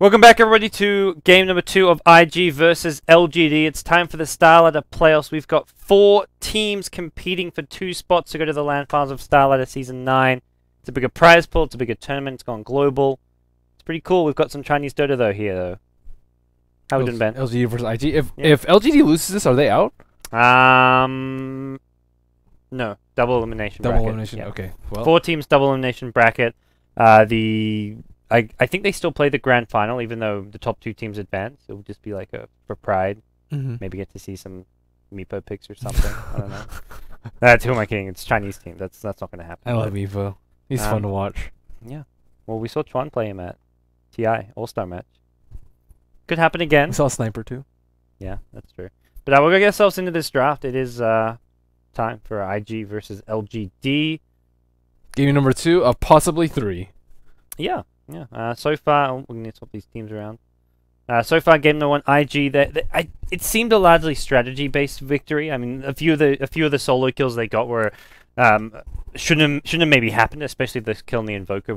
Welcome back, everybody, to game number 2 of IG versus LGD. It's time for the Starladder playoffs. We've got 4 teams competing for 2 spots to go to the LAN finals of Starladder Season 9. It's a bigger prize pool, it's a bigger tournament, it's gone global. It's pretty cool. We've got some Chinese Dota, though, here, though. How we doing, Ben? LGD versus IG. If LGD loses this, are they out? No. Double elimination Double bracket. elimination, Yeah. okay. Well, 4 teams, double elimination bracket. I think they still play the grand final, even though the top 2 teams advance. It'll just be like for pride. Maybe get to see some Meepo picks or something. I don't know. Who am I kidding? It's Chinese team. That's not going to happen. I love Meepo. He's fun to watch. Yeah. Well, we saw Chuan play him at TI All-Star match. Could happen again. We saw Sniper too. Yeah, that's true. But we're going to get ourselves into this draft. It is time for IG versus LGD. Game number 2 of possibly 3. Yeah. Yeah. So far, we're going to swap these teams around. So far, game number 1, IG. It seemed a largely strategy-based victory. I mean, a few of the solo kills they got were shouldn't have maybe happened, especially the kill on the Invoker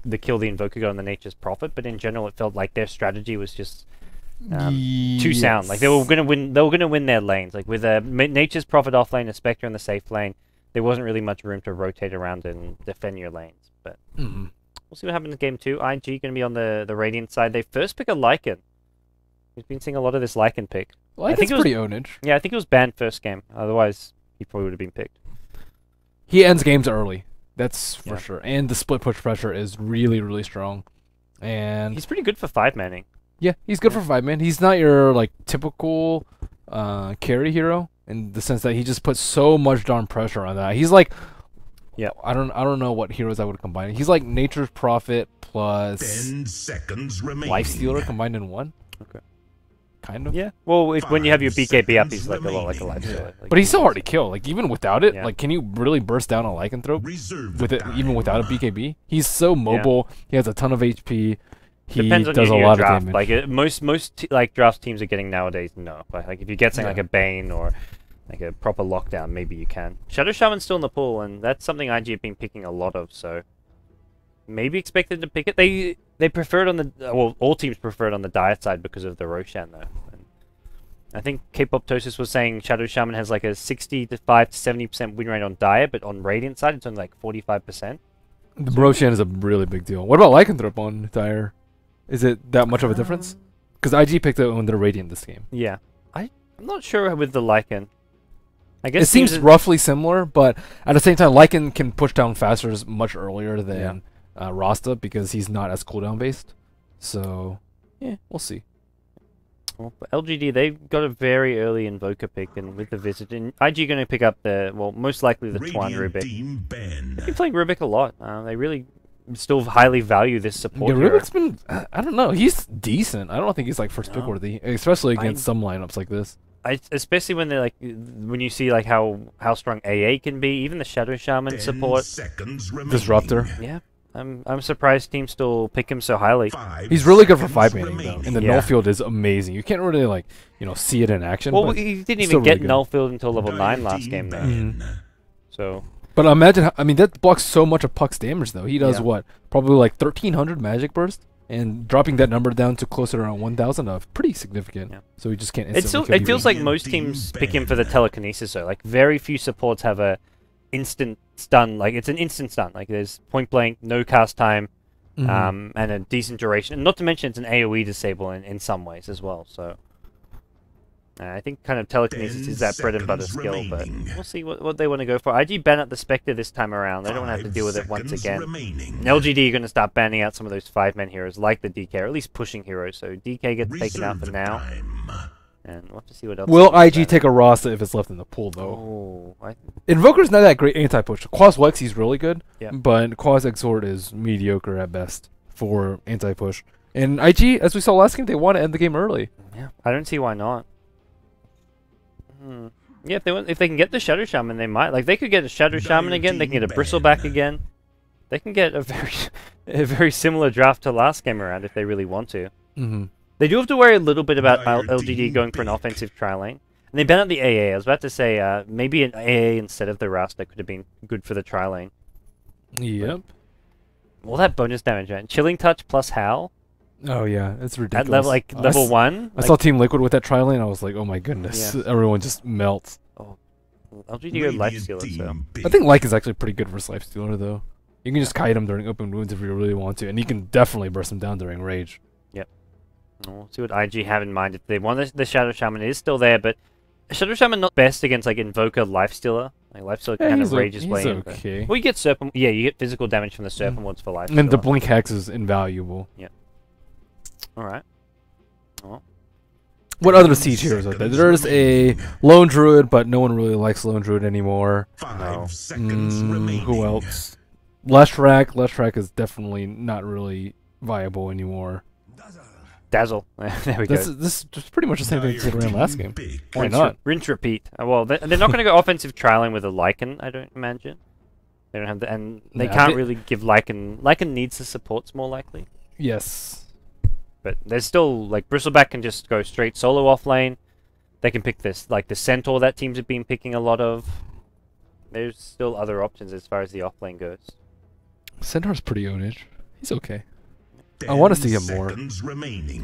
the kill the Invoker got on the Nature's Prophet. But in general, it felt like their strategy was just too sound. Like they were going to win. They were going to win their lanes. Like with Nature's Prophet off lane, a Spectre in the safe lane, there wasn't really much room to rotate around and defend your lanes. But we'll see what happens in game 2. IG going to be on the Radiant side. They first pick a Lycan. We've been seeing a lot of this Lycan pick. Lycan's pretty ownage. Yeah, I think it was banned first game. Otherwise, he probably would have been picked. He ends games early. That's for sure. And the split push pressure is really, really strong. And he's pretty good for 5-manning. Yeah, he's good for 5-man. He's not your like typical carry hero in the sense that he just puts so much darn pressure on that. He's like, yeah, I don't know what heroes I would combine. He's like Nature's Prophet plus 10 seconds remaining. Lifestealer combined in one. Okay. Kind of. Yeah. Well, when you have your BKB up, he's like a lot like a Lifestealer. But he's so hard to kill. Like even without it, like can you really burst down a Lycanthrope with it even without a BKB? He's so mobile. Yeah. He has a ton of HP. He does a lot of damage. Like most like draft teams are getting nowadays. No, like if you get something like a Bane or like a proper lockdown, maybe you can. Shadow Shaman's still in the pool, and that's something IG have been picking a lot of. So maybe expected to pick it. They prefer it on the all teams prefer it on the Diet side because of the Roshan though. And I think K-Poptosis was saying Shadow Shaman has like a 65 to 70% win rate on Diet, but on Radiant side it's only like 45%. The Roshan is a really big deal. What about Lycanthrope on Dire? Is it that much of a difference? Because IG picked it on the Radiant this game. Yeah, I'm not sure with the Lycan. I guess it seems roughly similar, but at the same time, Lycan can push down faster much earlier than Rasta because he's not as cooldown based. So, yeah, we'll see. Well, for LGD, they've got a very early Invoker pick, and with the Visit, and IG going to pick up most likely the Tuan Rubik. They've been playing Rubik a lot. They really still highly value this support. Yeah, Rubik's been, I don't know, he's decent. I don't think he's like first pick worthy, especially against some lineups like this. Especially when they're when you see like how strong AA can be, even the Shadow Shaman support. Disruptor. Yeah, I'm surprised teams still pick him so highly. He's really good for 5-manning though, and the null field is amazing. You can't really see it in action. Well, he didn't even get null field until level 9 last game though. So. But imagine, I mean, that blocks so much of Puck's damage though. He does what, probably like 1300 magic burst. And dropping that number down to closer to around 1,000 pretty significant. Yeah. So we just can't instantly it feels like most teams pick him for the telekinesis though. Like very few supports have a instant stun. Like it's an instant stun. Like there's point blank, no cast time, and a decent duration. And not to mention it's an AoE disable in some ways as well. So I think kind of telekinesis is that bread and butter skill, but we'll see what they want to go for. IG ban out the Spectre this time around. They don't want to have to deal with it once again. And LGD are going to start banning out some of those 5-man heroes like the DK, or at least pushing heroes. So DK gets taken out for now. And we'll have to see what else. Will IG take a Rasta if it's left in the pool, though? Oh, Invoker's not that great anti-push. Quas Wex, he's really good, but Quas Exhort is mediocre at best for anti-push. And IG, as we saw last game, they want to end the game early. Yeah, I don't see why not. Yeah, if they can get the Shadow Shaman, they might. Like they could get a Shadow Shaman again. They can get a Bristleback again. They can get a very similar draft to last game around if they really want to. They do have to worry a little bit about LGD going for an offensive tri lane. And they ban out the AA. I was about to say maybe an AA instead of the Rust that could have been good for the tri lane. Yep. All that bonus damage, man. Chilling Touch plus Howl. Oh yeah, it's ridiculous. At level level 1. I saw Team Liquid with that tri lane. I was like, oh my goodness, everyone just melts. Oh, LGD go Lifestealer, so I think Like is actually pretty good versus Lifestealer though. You can just kite him during open wounds if you really want to, and you can definitely burst him down during rage. Yep. We'll see what IG have in mind. If they want the Shadow Shaman, it is still there, but Shadow Shaman not best against like Invoker Lifestealer. Like Lifestealer kind of rages way in. Okay. Well, you get Serpent. Yeah, you get physical damage from the Serpent Wards for Lifestealer. And the Blink Hex is invaluable. Yep. All right. Well. What other siege heroes are there? There's a Lone Druid, but no one really likes Lone Druid anymore. 5 seconds remaining. Who else? Leshrac. Leshrac is definitely not really viable anymore. Dazzle. There we go. This is pretty much the same thing as ran last game. Why not? Rinse, repeat. Well, they're not going to go offensive trialing with a Lycan, I don't imagine. They don't have the, and they can't really give Lycan. Lycan needs the supports more likely. Yes. But there's still, like, Bristleback can just go straight solo off lane. They can pick this, like, the Centaur that teams have been picking a lot of. There's still other options as far as the off lane goes. Centaur's pretty ownage. He's okay. I want to see him more.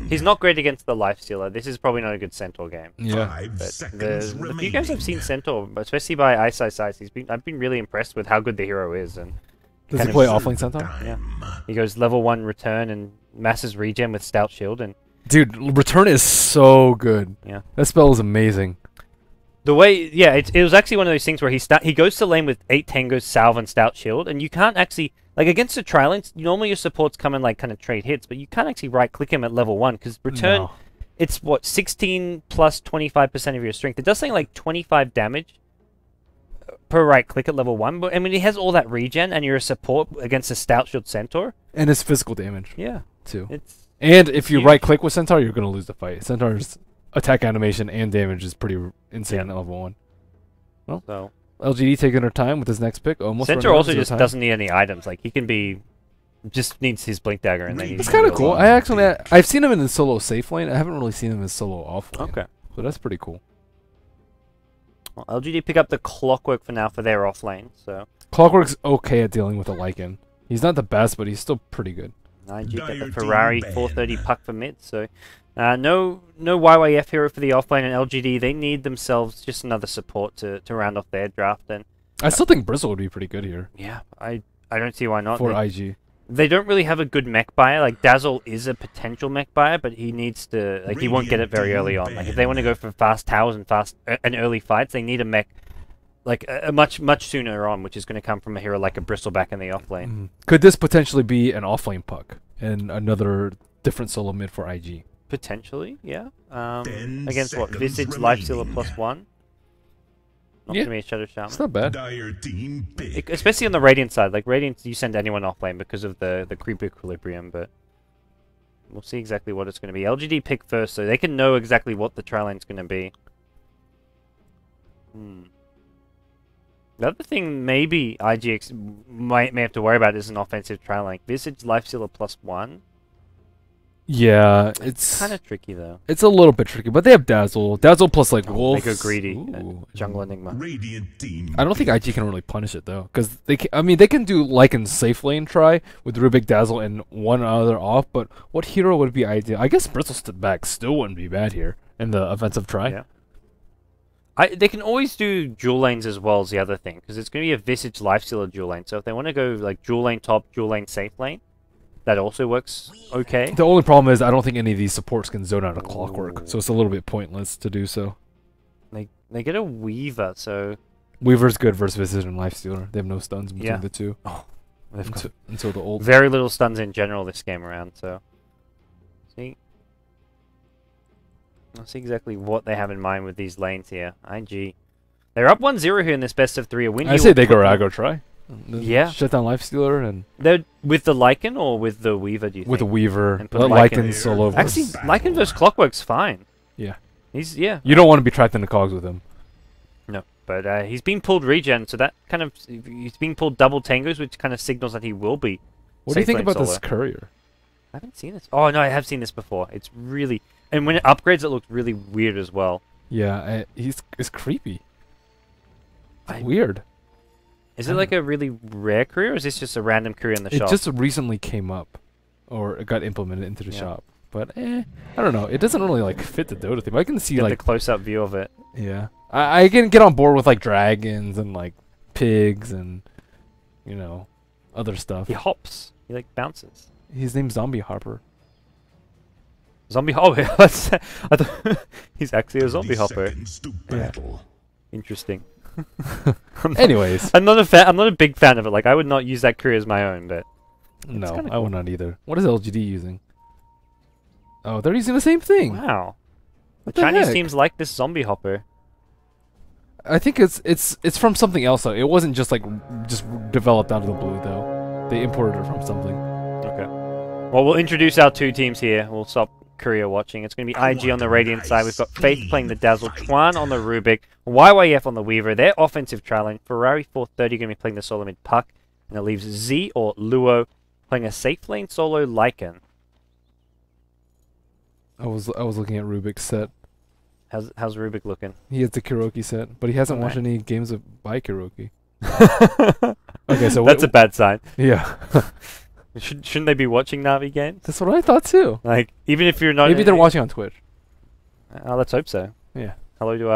He's not great against the Lifestealer. This is probably not a good Centaur game. Yeah. But the few games I've seen Centaur, especially by Ice, I've been really impressed with how good the hero is. And does he play offlane Centaur? Yeah. He goes level 1 return and masses regen with Stout Shield. And dude, return is so good. Yeah. That spell is amazing. The way, yeah, it was actually one of those things where he goes to lane with 8 Tangos, Salve, and Stout Shield, and you can't actually, like against the tri-lanes, normally your supports come and like kind of trade hits, but you can't actually right-click him at level 1, because return, it's what, 16 plus 25% of your strength. It does something like 25 damage per right-click at level 1, but I mean, he has all that regen, and you're a support against a Stout Shield Centaur. And it's physical damage. Yeah. Too. It's and if you right-click with Centaur, you're going to lose the fight. Centaur's attack animation and damage is pretty insane at level 1. Well, so LGD taking her time with his next pick. Almost. Centaur also just doesn't need any items. Like he can be, just needs his Blink Dagger, and then it's kind of cool. I've seen him in the solo safe lane. I haven't really seen him in solo off lane. Okay, so that's pretty cool. Well, LGD pick up the Clockwork for now for their off lane. So Clockwork's okay at dealing with a Lycan. He's not the best, but he's still pretty good. IG get the Ferrari 430 puck for mid. So. No YYF hero for the offlane, and LGD, they need themselves just another support to round off their draft. And I still think Bristle would be pretty good here. Yeah, I don't see why not. For IG. They don't really have a good mech buyer. Like, Dazzle is a potential mech buyer, but he needs to, like, he won't get it very early on. Like, if they want to go for fast towers and early fights, they need a mech, like, a much sooner on, which is going to come from a hero like a Bristleback in the offlane. Could this potentially be an offlane puck and another different solo mid for IG? Potentially, yeah. Against what? Visage, Lifestealer +1? Not going to be a Shadow Shaman. It's not bad. Especially on the Radiant side. Like, Radiant, you send anyone off lane because of the creep equilibrium, but we'll see exactly what it's going to be. LGD pick first, so they can know exactly what the tri-lane's going to be. The other thing maybe IGX may have to worry about is an offensive tri-lane. Visage, Lifestealer +1. Yeah, it's kind of tricky though. It's a little bit tricky, but they have Dazzle. Dazzle plus like Wolf. They go greedy. Jungle Enigma. I don't think IG can really punish it though, because they can, I mean they can do like in safe lane try with Rubik, Dazzle, and one other off. But what hero would be ideal? I guess Bristleback still wouldn't be bad here in the offensive try. Yeah. They can always do dual lanes as well as the other thing, because it's going to be a Visage Lifestealer dual lane. So if they want to go like dual lane top, dual lane safe lane. That also works okay. The only problem is I don't think any of these supports can zone out a Clockwork, so it's a little bit pointless to do so. They get a Weaver, so Weaver's good versus Visage and Lifestealer. They have no stuns between the two. Oh, until the old. Very little stuns in general this game around. So, I'll see exactly what they have in mind with these lanes here. IG, they're up 1-0 here in this best of 3. A win. I say they go Rago try. Yeah. Shut down Lifestealer and... They're with the Lycan or with the Weaver, do you think? With the Weaver. Let Lycan solo. Actually, Lycan versus Clockwork's fine. Yeah. You don't want to be trapped in the cogs with him. No. But he's been pulled regen, so that kind of... He's being pulled double tangos, which kind of signals that he will be What do you think about this courier? I haven't seen this. Oh, no, I have seen this before. It's really... And when it upgrades, it looks really weird as well. Yeah, it's creepy. It's weird. Is it like a really rare career, or is this just a random career in the shop? It just recently came up. or it got implemented into the shop. But I don't know. It doesn't really like fit the Dota theme. I can see Get like the close-up view of it. yeah. I can get on board with like dragons and like pigs and other stuff. He hops. He like bounces. His name's Zombie Hopper. Zombie hopper. I thought he's actually a zombie 30 hopper. seconds to battle. Interesting. Anyways, I'm not a fan. I'm not a big fan of it. Like I would not use that career as my own, but no, kinda I would not either. What is LGD using? Oh, they're using the same thing. wow. The What the Chinese heck? teams like this zombie hopper. I think it's from something else though. It wasn't just developed out of the blue though. They imported it from something. Okay. Well, we'll introduce our two teams here. We'll stop Korea watching. It's going to be IG on the Radiant side. We've got Faith playing the Dazzle, Chuan on the Rubik, YYF on the Weaver. Their offensive trialing. Ferrari 430 going to be playing the solo mid Puck. And it leaves Z or Luo playing a safe lane solo Lycan. I was looking at Rubik's set. How's Rubik looking? He has the Kuroki set, but he hasn't watched any games by Kuroki. Okay, so that's a bad sign. Yeah. Shouldn't they be watching Navi games? That's what I thought too. Like, even if you're not... Maybe they're watching on Twitch. Let's hope so. Yeah. Hello to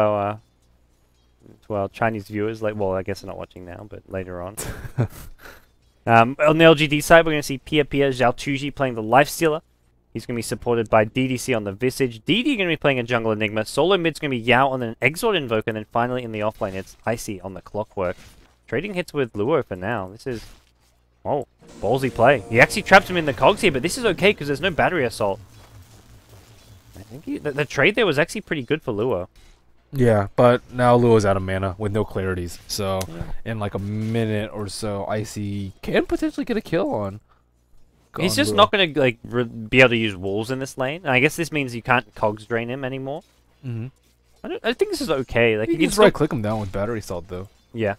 our Chinese viewers. Like, well, I guess they're not watching now, but later on. On the LGD side, we're going to see Pia Zhao Tuji playing the Lifestealer. He's going to be supported by DDC on the Visage. DD going to be playing a Jungle Enigma. Solo mid's going to be Yao on an Exort Invoker. And then finally in the offlane, it's Icy on the Clockwork. Trading hits with Luo for now. This is... Oh, ballsy play. He actually traps him in the cogs here, but this is okay because there's no battery assault. I think the trade there was actually pretty good for Luo. Yeah, but now Luo's out of mana with no clarities. So in like a minute or so, Icy can potentially get a kill on. He's just not going to like be able to use walls in this lane. And I guess this means you can't cogs drain him anymore. Mm-hmm. I think this is okay. Like you can just right click him down with battery assault though. Yeah.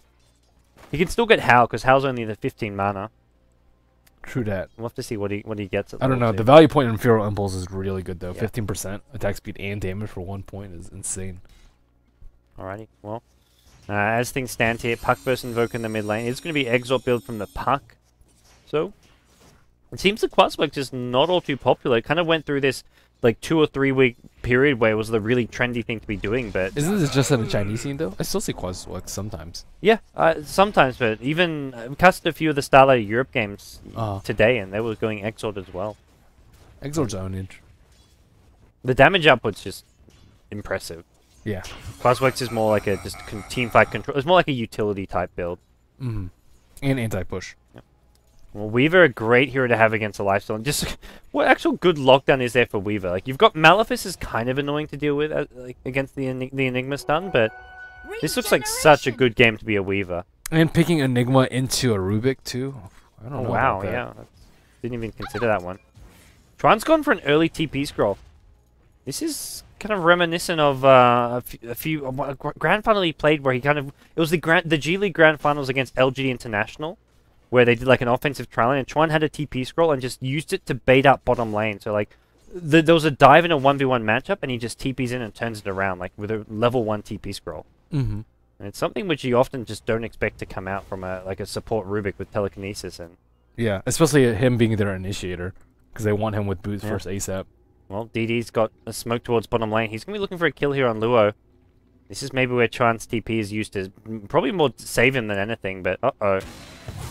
He can still get Hal because Hal's only the 15 mana. True that. We'll have to see what he gets. At I don't know. level 2. The value point in Feral Impulse is really good though. Yeah. 15% attack speed and damage for 1 point is insane. Alrighty. Well, as things stand here, Puck versus Invoker in the mid lane. It's going to be Exort build from the Puck. So it seems the Quaswork just not all too popular. It kind of went through this like 2 or 3 week period where it was the really trendy thing to be doing, but... Isn't this just in the Chinese scene though? I still see Quaswork sometimes. Yeah, sometimes, but even we casted a few of the Starladder Europe games today, and they were going Exort as well. Exort's ownage. The damage output's just impressive. Yeah. Quasworks is more like a just team fight control. It's more like a utility type build. Mm-hmm. And anti-push. Yep. Well, Weaver, a great hero to have against a lifesteal. And just what actual good lockdown is there for Weaver? Like you've got Malefice is kind of annoying to deal with like against the Enigma stun, but this looks like such a good game to be a Weaver. And picking Enigma into a Rubik too. I don't know. Wow, about that. yeah, didn't even consider that one. Chuan's gone for an early TP scroll. This is kind of reminiscent of a few grand final he played where he kind of it was the G League grand finals against LGD International, where they did like an offensive trial and Chuan had a TP scroll and just used it to bait up bottom lane. So like there was a dive in a 1v1 matchup and he just TPs in and turns it around like with a level 1 TP scroll. Mm-hmm. And it's something which you often just don't expect to come out from a support Rubik with telekinesis and yeah, especially him being their initiator because they want him with boots first ASAP. Well, DD's got a smoke towards bottom lane. He's going to be looking for a kill here on Luo. This is maybe where Chuan's TP is used to probably more to save him than anything, but uh-oh.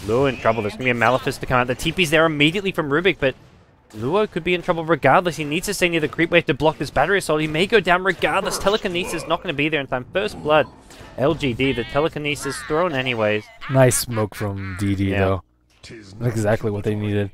Luo in trouble. There's going to be a Malefice to come out. The TP's there immediately from Rubik, but Luo could be in trouble regardless. He needs to stay near the creep wave to block this battery assault. He may go down regardless. Telekinesis not going to be there in time. First blood. LGD, the telekinesis thrown anyways. Nice smoke from DD though. That's exactly what they needed.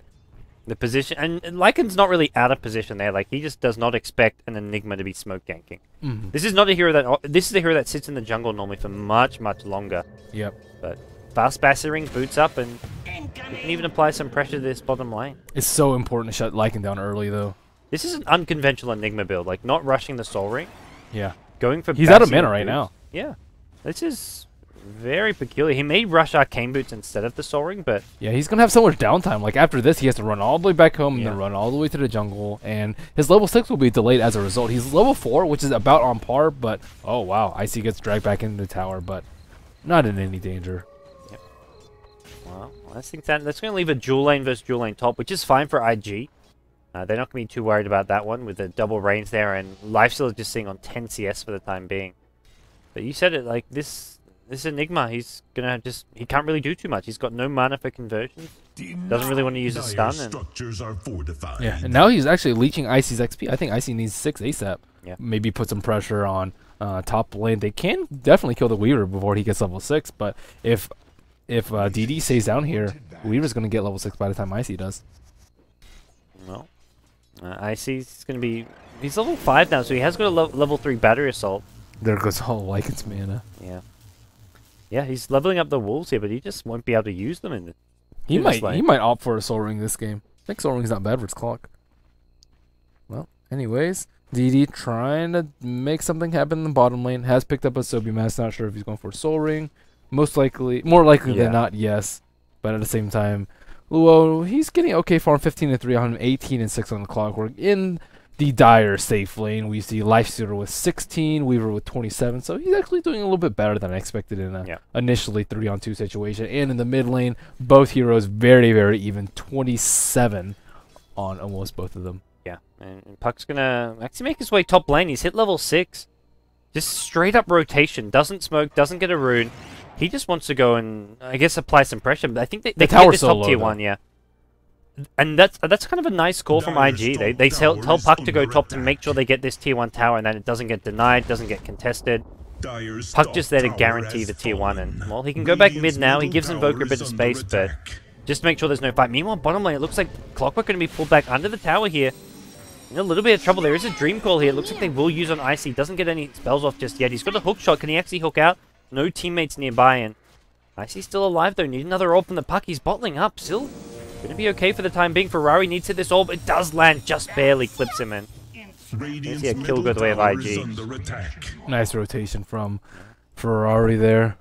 The position, and Lycan's not really out of position there. Like he just does not expect an Enigma to be smoke ganking. Mm-hmm. This is not a hero that. This is a hero that sits in the jungle normally for much longer. Yep. But fast bassering, boots up, and you can even apply some pressure to this bottom lane. It's so important to shut Lycan down early though. This is an unconventional Enigma build. Like not rushing the Soul Ring. Yeah. Going for. He's out of mana boots. right now. Yeah. This is very peculiar. He may rush Arcane Boots instead of the Soul Ring, but... Yeah, he's going to have so much downtime. Like, after this, he has to run all the way back home and then run all the way to the jungle. And his level 6 will be delayed as a result. He's level 4, which is about on par, but... Oh, wow. Icy gets dragged back into the tower, but not in any danger. Yep. Well, I think that's going to leave a dual lane versus dual lane top, which is fine for IG. They're not going to be too worried about that one with the double range there, and Lifesteal is just sitting on 10 CS for the time being. But you said it, like, this Enigma, he's gonna he can't really do too much. He's got no mana for conversions. Doesn't really want to use a stun. Structures are fortified. Yeah, and now he's actually leeching Icy's XP. I think Icy needs 6 ASAP. Yeah. Maybe put some pressure on top lane. They can definitely kill the Weaver before he gets level 6, but if DD stays down here, Weaver's gonna get level 6 by the time Icy does. Well, Icy's gonna be... He's level 5 now, so he has got a level 3 battery assault. There goes all Lycan's mana. Yeah. Yeah, he's leveling up the wolves here, but he just won't be able to use them in the... He might opt for a Soul Ring this game. I think Soul Ring's not bad for its clock. Well, anyways, DD trying to make something happen in the bottom lane. Has picked up a Sobi Mask. Not sure if he's going for a Soul Ring. More likely than not, yes. But at the same time, Luo, he's getting okay farm, 15 and 3 on him, 18 and 6 on the clockwork. In the dire safe lane, we see Lifestealer with 16, Weaver with 27. So he's actually doing a little bit better than I expected in a initially 3-on-2 situation. And in the mid lane, both heroes very, very even, 27 on almost both of them. Yeah, and Puck's gonna actually make his way top lane. He's hit level 6. Just straight up rotation. Doesn't smoke, doesn't get a rune. He just wants to go and, I guess, apply some pressure. But I think they can get this top tier 1, yeah. And that's kind of a nice call from IG. They tell Puck to go top to make sure they get this tier 1 tower and that it doesn't get denied, doesn't get contested. Puck just there to guarantee the tier 1, and, well, he can go back mid now. He gives Invoker a bit of space, but just to make sure there's no fight. Meanwhile, bottom lane, it looks like Clockwork going to be pulled back under the tower here. In a little bit of trouble. There is a Dream Call here. It looks like they will use on Icy. Doesn't get any spells off just yet. He's got a hook shot. Can he actually hook out? No teammates nearby, and Icy's still alive, though. Need another orb from the Puck. He's bottling up. Still going to be okay for the time being. Ferrari needs to hit this orb. It does land. Just barely clips him in. You see a kill go the way of IG. Nice rotation from Ferrari there.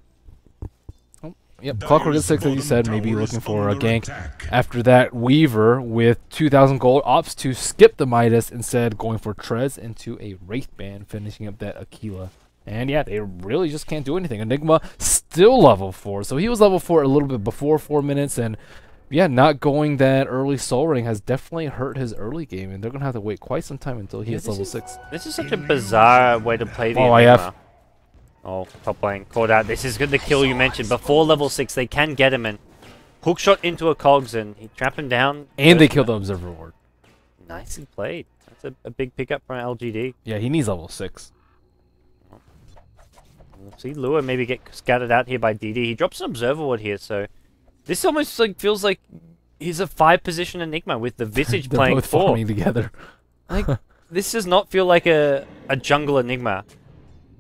Oh, yep, Clockwork at 6, as you said. Maybe looking for a gank. After that, Weaver with 2,000 gold opts to skip the Midas, instead going for Trez into a Wraith Band, finishing up that Aquila. And yeah, they really just can't do anything. Enigma still level 4. So he was level 4 a little bit before 4 minutes, and yeah, not going that early Soul Ring has definitely hurt his early game, and they're going to have to wait quite some time until he hits level 6. This is such a bizarre way to play the Enigma. Oh, top lane caught out. This is good, the kill you mentioned. Before level 6, they can get him in. Hookshot into a Cogs, and he trap him down. And they kill the Observer Ward. Nicely played. That's a big pickup from LGD. Yeah, he needs level 6. We'll see Lua maybe get scattered out here by DD. He drops an Observer Ward here, so this almost like feels like he's a 5-position Enigma with the Visage playing both 4. farming together. Like, this does not feel like a jungle Enigma.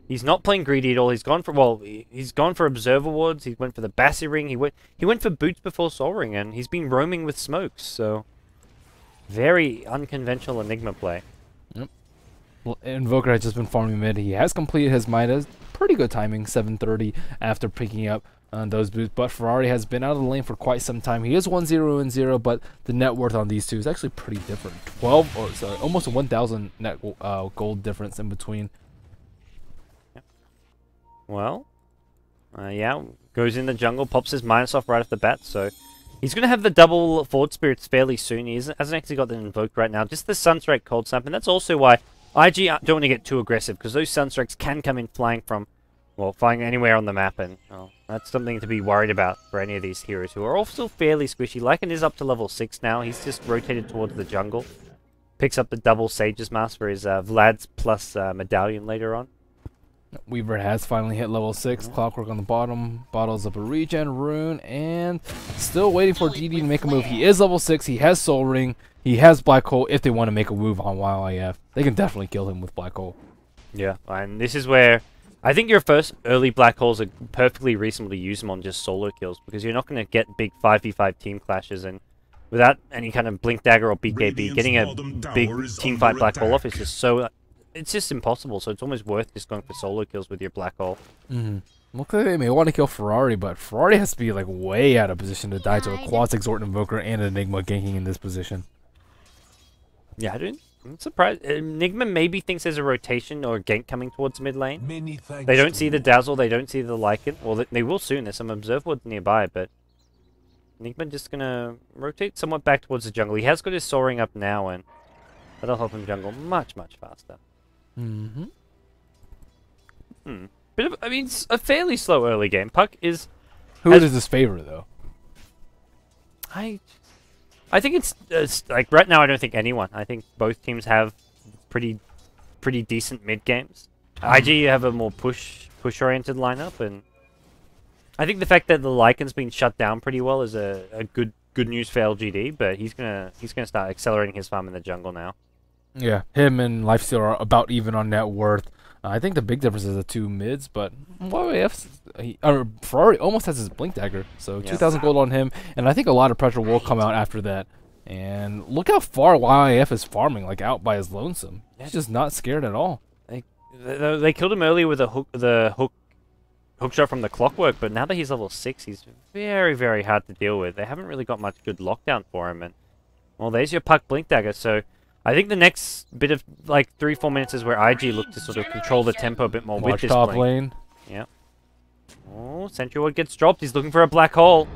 He's not playing greedy at all. He's gone for, well, he's gone for Observer Wards. He went for the Bassi Ring. He went for Boots before Soul Ring, and he's been roaming with smokes. So very unconventional Enigma play. Yep. Well, Invoker has just been farming mid. He has completed his Midas. Pretty good timing, 7:30 after picking up those boots. But Ferrari has been out of the lane for quite some time. He is 1-0-0, but the net worth on these two is actually pretty different. Almost a 1,000 net gold difference in between. Well, yeah, goes in the jungle, pops his minus off right off the bat, so he's going to have the double Forward Spirits fairly soon. He hasn't actually got the Invoke right now, just the Sunstrike Cold Snap, and that's also why IG don't want to get too aggressive, because those Sunstrikes can come in flying from, well, flying anywhere on the map, and that's something to be worried about for any of these heroes, who are all still fairly squishy. Lycan is up to level 6 now. He's just rotated towards the jungle. Picks up the double Sage's Mask for his Vlad's plus Medallion later on. Weaver has finally hit level 6. Clockwork on the bottom. Bottles up a regen rune. And still waiting for DD to make a move. He is level 6. He has Soul Ring. He has Black Hole. If they want to make a move on YYF, they can definitely kill him with Black Hole. Yeah, and this is where I think your first early Black Holes are perfectly reasonable to use them on just solo kills, because you're not going to get big 5v5 team clashes, and without any kind of Blink Dagger or BKB, getting a big team fight Black Hole off is just so... It's just impossible, so it's almost worth just going for solo kills with your Black Hole. Look like they may want to kill Ferrari, but Ferrari has to be like way out of position to die to a Quads Exort Invoker and an Enigma ganking in this position. Yeah, I'm surprised. Enigma maybe thinks there's a rotation or a gank coming towards mid lane. They don't see the Dazzle, they don't see the Lycan. Well, they will soon. There's some Observe Woods nearby, but Enigma just going to rotate somewhat back towards the jungle. He has got his Soaring up now, and That'll help him jungle much, much faster. Mm-hmm. I mean, it's a fairly slow early game. Puck is... Who is his favorite, though? I think it's like right now. I don't think anyone. I think both teams have pretty decent mid games. IG have a more push oriented lineup, and I think the fact that the Lycan's been shut down pretty well is a good news for LGD. But he's gonna start accelerating his farm in the jungle now. Yeah, him and Lifesteal are about even on net worth. I think the big difference is the two mids, but Ferrari almost has his Blink Dagger, so 2,000 gold on him, and I think a lot of pressure will come out after that. And look how far YIF is farming, like out by his lonesome. He's just not scared at all. They killed him earlier with the hook shot from the Clockwork, but now that he's level 6, he's very, very hard to deal with. They haven't really got much good lockdown for him, and well, there's your Puck Blink Dagger, so I think the next bit of like 3-4 minutes is where IG look to sort of control the tempo a bit more with this top Blink. lane. Yeah. Oh, Sentry Ward gets dropped. He's looking for a black hole.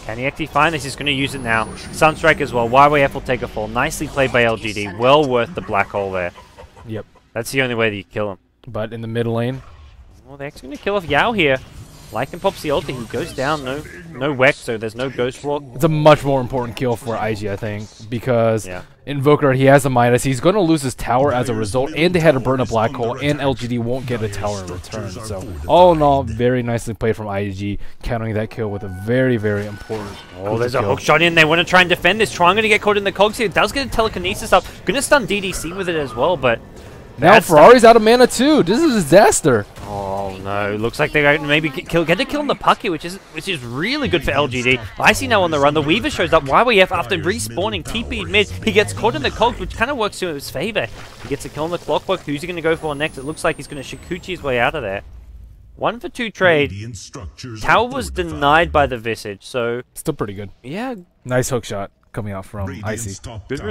Can he actually find this? He's going to use it now. Sunstrike as well. YYF will take a fall. Nicely played by LGD. Well worth the black hole there. Yep. That's the only way that you kill him. But in the mid lane. Well, they're actually going to kill off Yao here. Lycan pops the ulti. He goes down. No Weck, so there's no Ghost Walk. It's a much more important kill for IG, I think, because Invoker, he has a Midas. He's going to lose his tower as a result, and they had to burn a black hole, and LGD won't get a tower in return. So, all in all, very nicely played from IG, countering that kill with a very, very important Oh, there's a hook shot in. They want to try and defend this. Trying to get caught in the cogs here. Does get a telekinesis up. Going to stun DDC with it as well, but... Now Ferrari's out of mana too. This is a disaster. Oh no! Looks like they're going to maybe get a kill on the Puck here, which is really good for LGD. I see now on the run. The Weaver shows up. YYF after respawning TP'd mid. He gets caught in the cogs, which kind of works to his favor. He gets a kill on the Clockwork. Who's he going to go for next? It looks like he's going to Shikuchi his way out of there. 1 for 2 trade. Tower was denied by the Visage, so still pretty good. Yeah, nice hook shot coming out from Icy.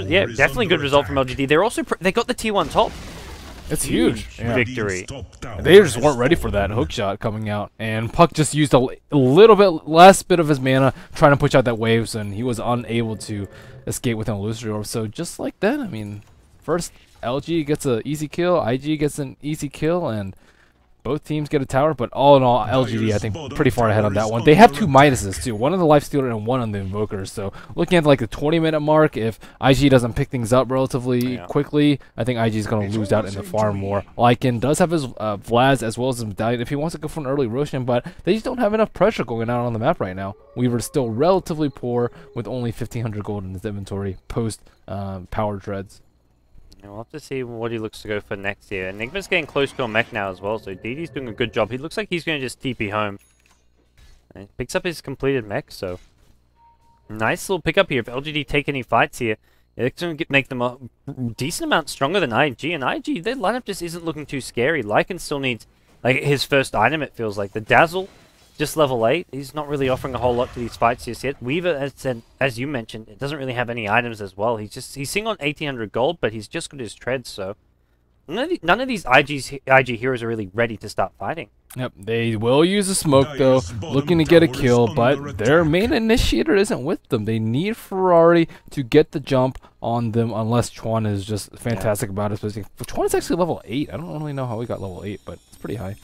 Yeah, definitely good result from LGD. They're also they got the T1 top. It's huge. Victory. They just weren't ready for that hook shot coming out, and Puck just used a little bit less bit of his mana trying to push out that waves, and he was unable to escape with an illusory orb. So just like that, I mean, first LG gets an easy kill, IG gets an easy kill, and both teams get a tower. But all in all, LGD I think pretty far ahead on that one. They have 2 Midases too, one on the Lifestealer and one on the Invoker. So looking at like the 20-minute mark, if IG doesn't pick things up relatively quickly, I think IG is going to lose out in the farm more. Lycan does have his Vlad as well as his Medallion if he wants to go for an early Roshan, but they just don't have enough pressure going out on the map right now. Weaver's still relatively poor with only 1,500 gold in his inventory post power treads. We'll have to see what he looks to go for next year. Enigma's getting close to a mech now as well, so DD's doing a good job. He looks like he's going to just TP home. And he picks up his completed mech, so... Nice little pickup here. If LGD take any fights here, it's going to make them a decent amount stronger than IG. And IG, their lineup just isn't looking too scary. Lycan still needs like his first item, it feels like. The Dazzle, just level 8. He's not really offering a whole lot to these fights just yet. Weaver, as you mentioned, it doesn't really have any items as well. He's sitting on 1,800 gold, but he's just got his treads, so none of these IG heroes are really ready to start fighting. Yep, they will use a smoke though, looking to get a kill, but their main initiator isn't with them. They need Ferrari to get the jump on them, unless Chuan is just fantastic about his position. Chuan is actually level 8. I don't really know how he got level 8, but it's pretty high.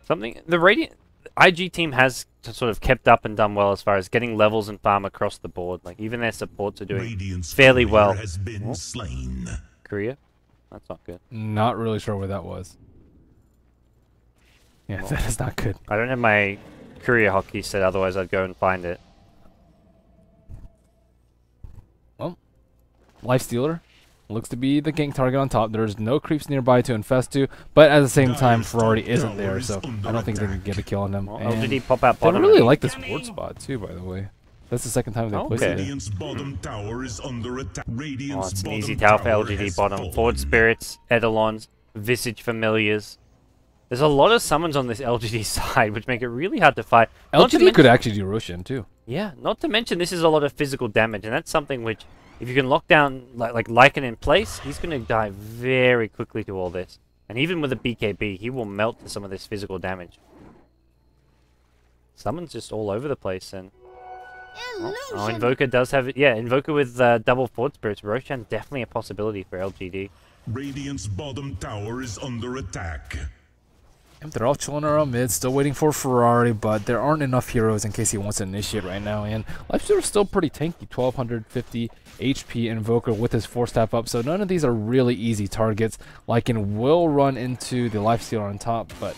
The Radiant IG team has sort of kept up and done well as far as getting levels and farm across the board. Like even their supports are doing fairly well. Korea? That's not good. Not really sure where that was. Yeah, that is not good. I don't have my Korea hockey set, otherwise I'd go and find it. Well, Lifestealer looks to be the gank target on top. There's no creeps nearby to infest to, but at the same time, Ferrari isn't there, so I don't think they can get a kill on them. Well, LGD pop out bottom. They really like this ward spot too, by the way. That's the second time they placed it there. Oh, it's an easy tower for LGD bottom. Forward Spirits, Eidolons, Visage Familiars. There's a lot of summons on this LGD side, which make it really hard to fight. LGD could actually do Roshan too. Yeah, not to mention this is a lot of physical damage, and that's something which, if you can lock down like Lycan in place, he's going to die very quickly to all this. And even with a BKB, he will melt to some of this physical damage. Summons just all over the place, and Oh, Invoker does have it. Yeah, Invoker with double Fort Spirits. Roshan's definitely a possibility for LGD. Radiant's bottom tower is under attack. Yep, they're all chilling around mid, still waiting for Ferrari, but there aren't enough heroes in case he wants to initiate right now. And Lifestealer's still pretty tanky, 1250 HP Invoker with his 4-staff up, so none of these are really easy targets. Lycan will run into the Lifestealer on top, but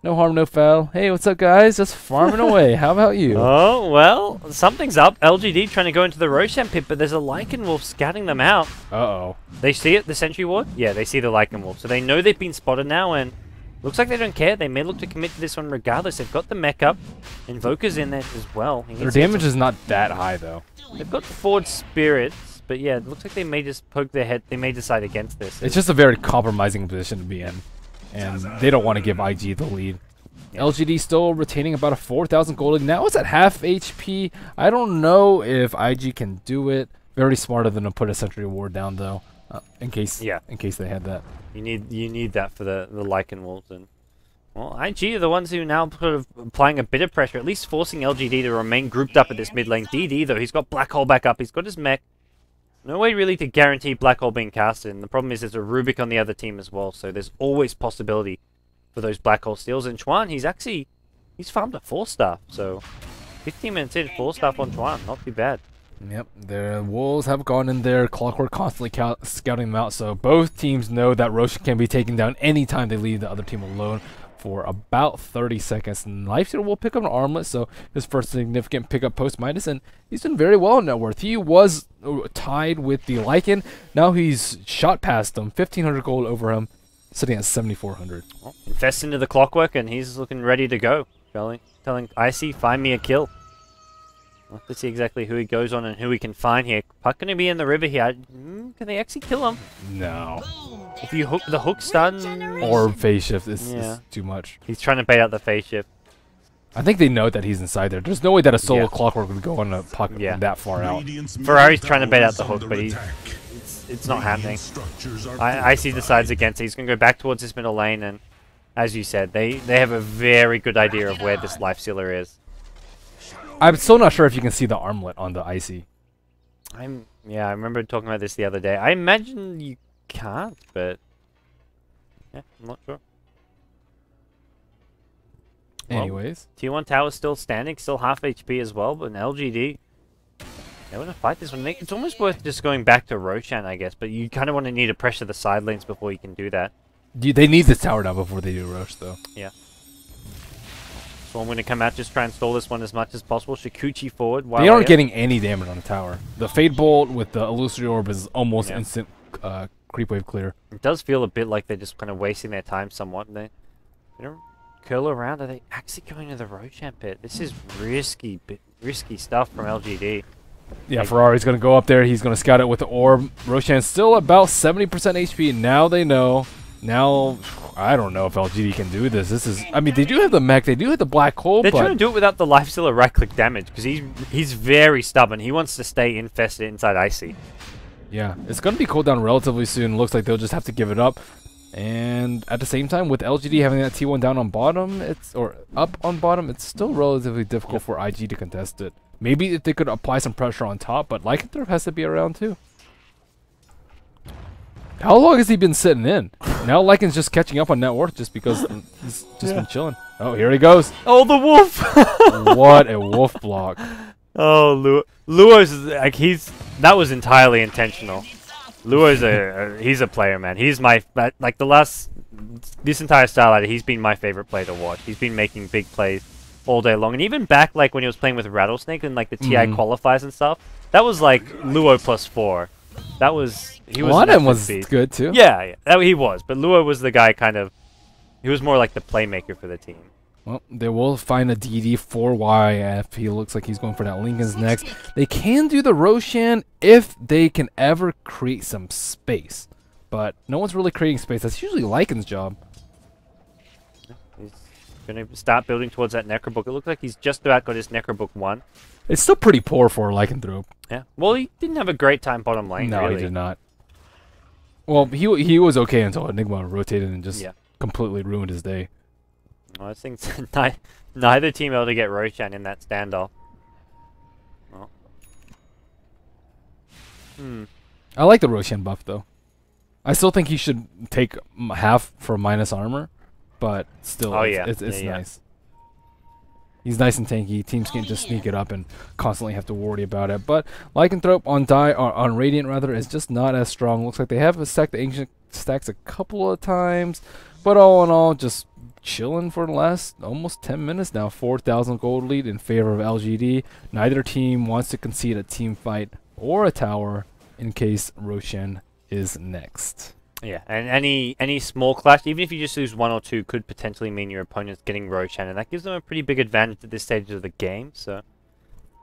no harm, no foul. Hey, what's up, guys? Just farming away. How about you? Oh, well, something's up. LGD trying to go into the Roshan pit, but there's a Lycan Wolf scouting them out. Uh-oh. They see it, the Sentry Ward? Yeah, they see the Lycan Wolf, so they know they've been spotted now, and looks like they don't care. They may look to commit to this one regardless. They've got the mech up. Invoker's in there as well. Their damage is not that high, though. They've got Forward Spirits, but yeah, it looks like they may just poke their head. They may decide against this. It's just a very compromising position to be in, and they don't want to give IG the lead. Yeah. LGD still retaining about a 4,000 gold. Now it's at half HP. I don't know if IG can do it. Very smart of them to put a Sentry Ward down, though, in case they had that. You need that for the Lycan Wolves. And well, IG are the ones who now sort of applying a bit of pressure, at least forcing LGD to remain grouped up at this mid lane. DD, though, he's got Black Hole back up. He's got his mech. No way really to guarantee Black Hole being casted. And the problem is there's a Rubik on the other team as well, so there's always possibility for those Black Hole steals. And Chuan, he's farmed a 4-star, so 15 minutes in, 4-star on Chuan, not too bad. Yep, the Wolves have gone in there, Clockwork constantly scouting them out, so both teams know that Roshan can be taken down anytime they leave the other team alone for about 30 seconds. And Lifestealer will pick up an armlet, so his first significant pickup post-minus, and he's done very well in net worth. He was tied with the Lycan, now he's shot past him, 1,500 gold over him, sitting at 7,400. Well, infest into the Clockwork, and he's looking ready to go. Telling Icy, find me a kill. Let's see exactly who he goes on and who we can find here. Puck going to be in the river here. Can they actually kill him? No. If you hook the hook stun... Or phase shift is too much. He's trying to bait out the phase shift. I think they know that he's inside there. There's no way that a solo Clockwork would go on a puck that far out. Ferrari's trying to bait out the hook, but it's not happening. Icy decides against it. He's going to go back towards this middle lane, and as you said, they have a very good idea of where this Lifestealer is. I'm still not sure if you can see the armlet on the Icy. I remember talking about this the other day. I imagine you can't, but yeah, I'm not sure. Anyways, T1 tower's still standing, still half HP as well, but an LGD, they want to fight this one. It's almost worth just going back to Roshan, I guess, but you kind of want to need to pressure the side lanes before you can do that. They need this tower now before they do Rosh, though. Yeah. So I'm going to come out, just try and stall this one as much as possible. Shikuchi forward. They aren't getting any damage on the tower. The Fade Bolt with the Illusory Orb is almost instant creep wave clear. It does feel a bit like they're just kind of wasting their time somewhat. They don't curl around. Are they actually going to the Roshan pit? This is risky stuff from LGD. Yeah, Ferrari's going to go up there. He's going to scout it with the orb. Roshan's still about 70% HP. Now they know. Now, I don't know if LGD can do this. This is, I mean, they do have the mech. They do have the black hole, They're trying to do it without the Lifestealer right-click damage, because he's very stubborn. He wants to stay infested inside Icy. Yeah, it's going to be cooled down relatively soon. Looks like they'll just have to give it up. And at the same time, with LGD having that T1 down on bottom, or up on bottom, it's still relatively difficult for IG to contest it. Maybe if they could apply some pressure on top, but Lycanthrope has to be around too. How long has he been sitting in? Now Lycan's just catching up on net worth just because he's just been chilling. Oh, here he goes. Oh, the wolf! What a wolf block. Oh, Luo's like that was entirely intentional. Luo's he's a player, man. He's my like this entire Starladder, he's been my favorite player to watch. He's been making big plays all day long, and even back like when he was playing with Rattlesnake and like the TI qualifiers and stuff. That was like Luo +4. That was he was. One of them was good too. Yeah, he was. But Luo was the guy he was more like the playmaker for the team. Well, they will find a DD for YF. He looks like he's going for that Lincoln's next. They can do the Roshan if they can ever create some space. But no one's really creating space. That's usually Lycan's job. He's going to start building towards that Necrobook. It looks like he's just about got his Necrobook 1. It's still pretty poor for Lycanthrope. Yeah. Well, he didn't have a great time bottom lane, No, really. he did not. Well, he was okay until Enigma rotated and just completely ruined his day. Well, I think neither team able to get Roshan in that standoff. I like the Roshan buff though. I still think he should take half for minus armor, but still, it's nice. He's nice and tanky. Teams can't just sneak it up and constantly have to worry about it. But Lycanthrope on Radiant rather is just not as strong. Looks like they have stacked the ancient stacks a couple of times, but all in all, just chilling for the last almost 10 minutes now. 4,000 gold lead in favor of LGD. Neither team wants to concede a team fight or a tower in case Roshan is next. Yeah, and any small clash, even if you just lose 1 or 2, could potentially mean your opponent's getting Roshan, and that gives them a pretty big advantage at this stage of the game. So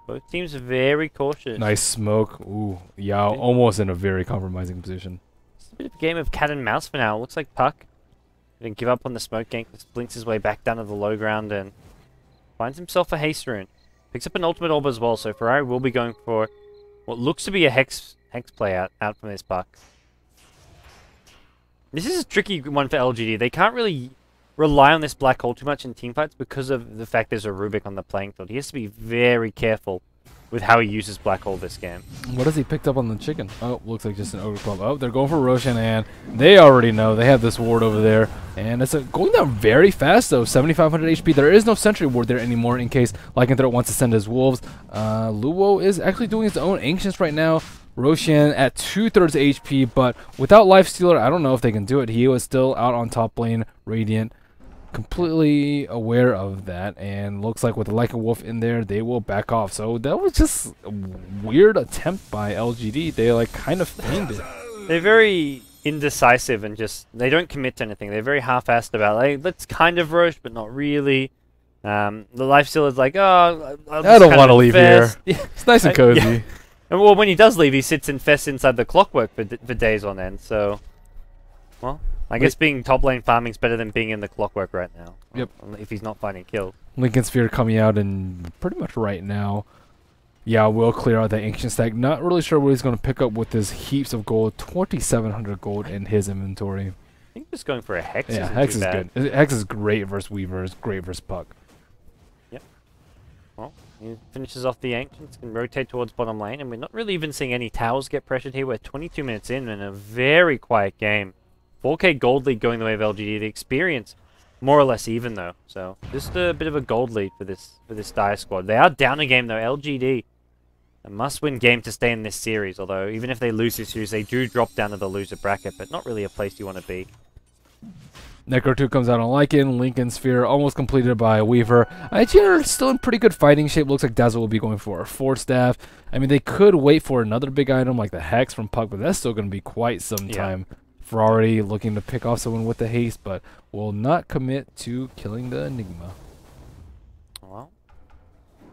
both teams are very cautious. Nice smoke. Ooh, Yao almost in a very compromising position. It's a bit of a game of cat and mouse for now. It looks like Puck didn't give up on the smoke gank, just blinks his way back down to the low ground and finds himself a haste rune. Picks up an ultimate orb as well, so Ferrari will be going for what looks to be a hex play out from this Puck. This is a tricky one for LGD. They can't really rely on this black hole too much in teamfights because of the fact there's a Rubik on the playing field. He has to be very careful with how he uses black hole this game. What has he picked up on the chicken? Oh, looks like just an Ogre Club. Oh, they're going for Roshan, and they already know. They have this ward over there. And it's going down very fast, though. 7,500 HP. There is no sentry ward there anymore in case Lycanthrope wants to send his wolves. Luo is actually doing his own Ancients right now. Roshan at 2/3 HP, but without Lifestealer, I don't know if they can do it. He was still out on top lane, Radiant, completely aware of that, and looks like with the Lycan Wolf in there, they will back off. So that was just a weird attempt by LGD. They like kind of feigned it. They're very indecisive and just, they don't commit to anything. They're very half-assed about, like, let's kind of rush, but not really. The Lifestealer is like, oh, I don't want to leave here. It's nice and cozy. Yeah. And well, when he does leave, he sits and fests inside the clockwork for days on end. So, well, I guess being top lane farming is better than being in the clockwork right now. Yep. If he's not finding kills. Lincoln Sphere coming out and pretty much right now. Yeah, we'll clear out that ancient stack. Not really sure what he's going to pick up with his heaps of gold. 2,700 gold in his inventory. I think just going for a Hex. Yeah, Hex is good. Hex is great versus Weavers, great versus Puck. Yep. Well, he finishes off the Ancients, can rotate towards bottom lane, and we're not really even seeing any towers get pressured here. We're 22 minutes in and a very quiet game. 4K gold lead going the way of LGD. The experience more or less even though. So just a bit of a gold lead for this Dire squad. They are down a game though. LGD, a must-win game to stay in this series. Although even if they lose this series, they do drop down to the loser bracket, but not really a place you want to be. Necro 2 comes out on Lycan. Lincoln Sphere almost completed by Weaver. IG are still in pretty good fighting shape. Looks like Dazzle will be going for a 4-staff. I mean, they could wait for another big item like the Hex from Puck, but that's still going to be quite some time. Ferrari looking to pick off someone with the haste, but will not commit to killing the Enigma. Well,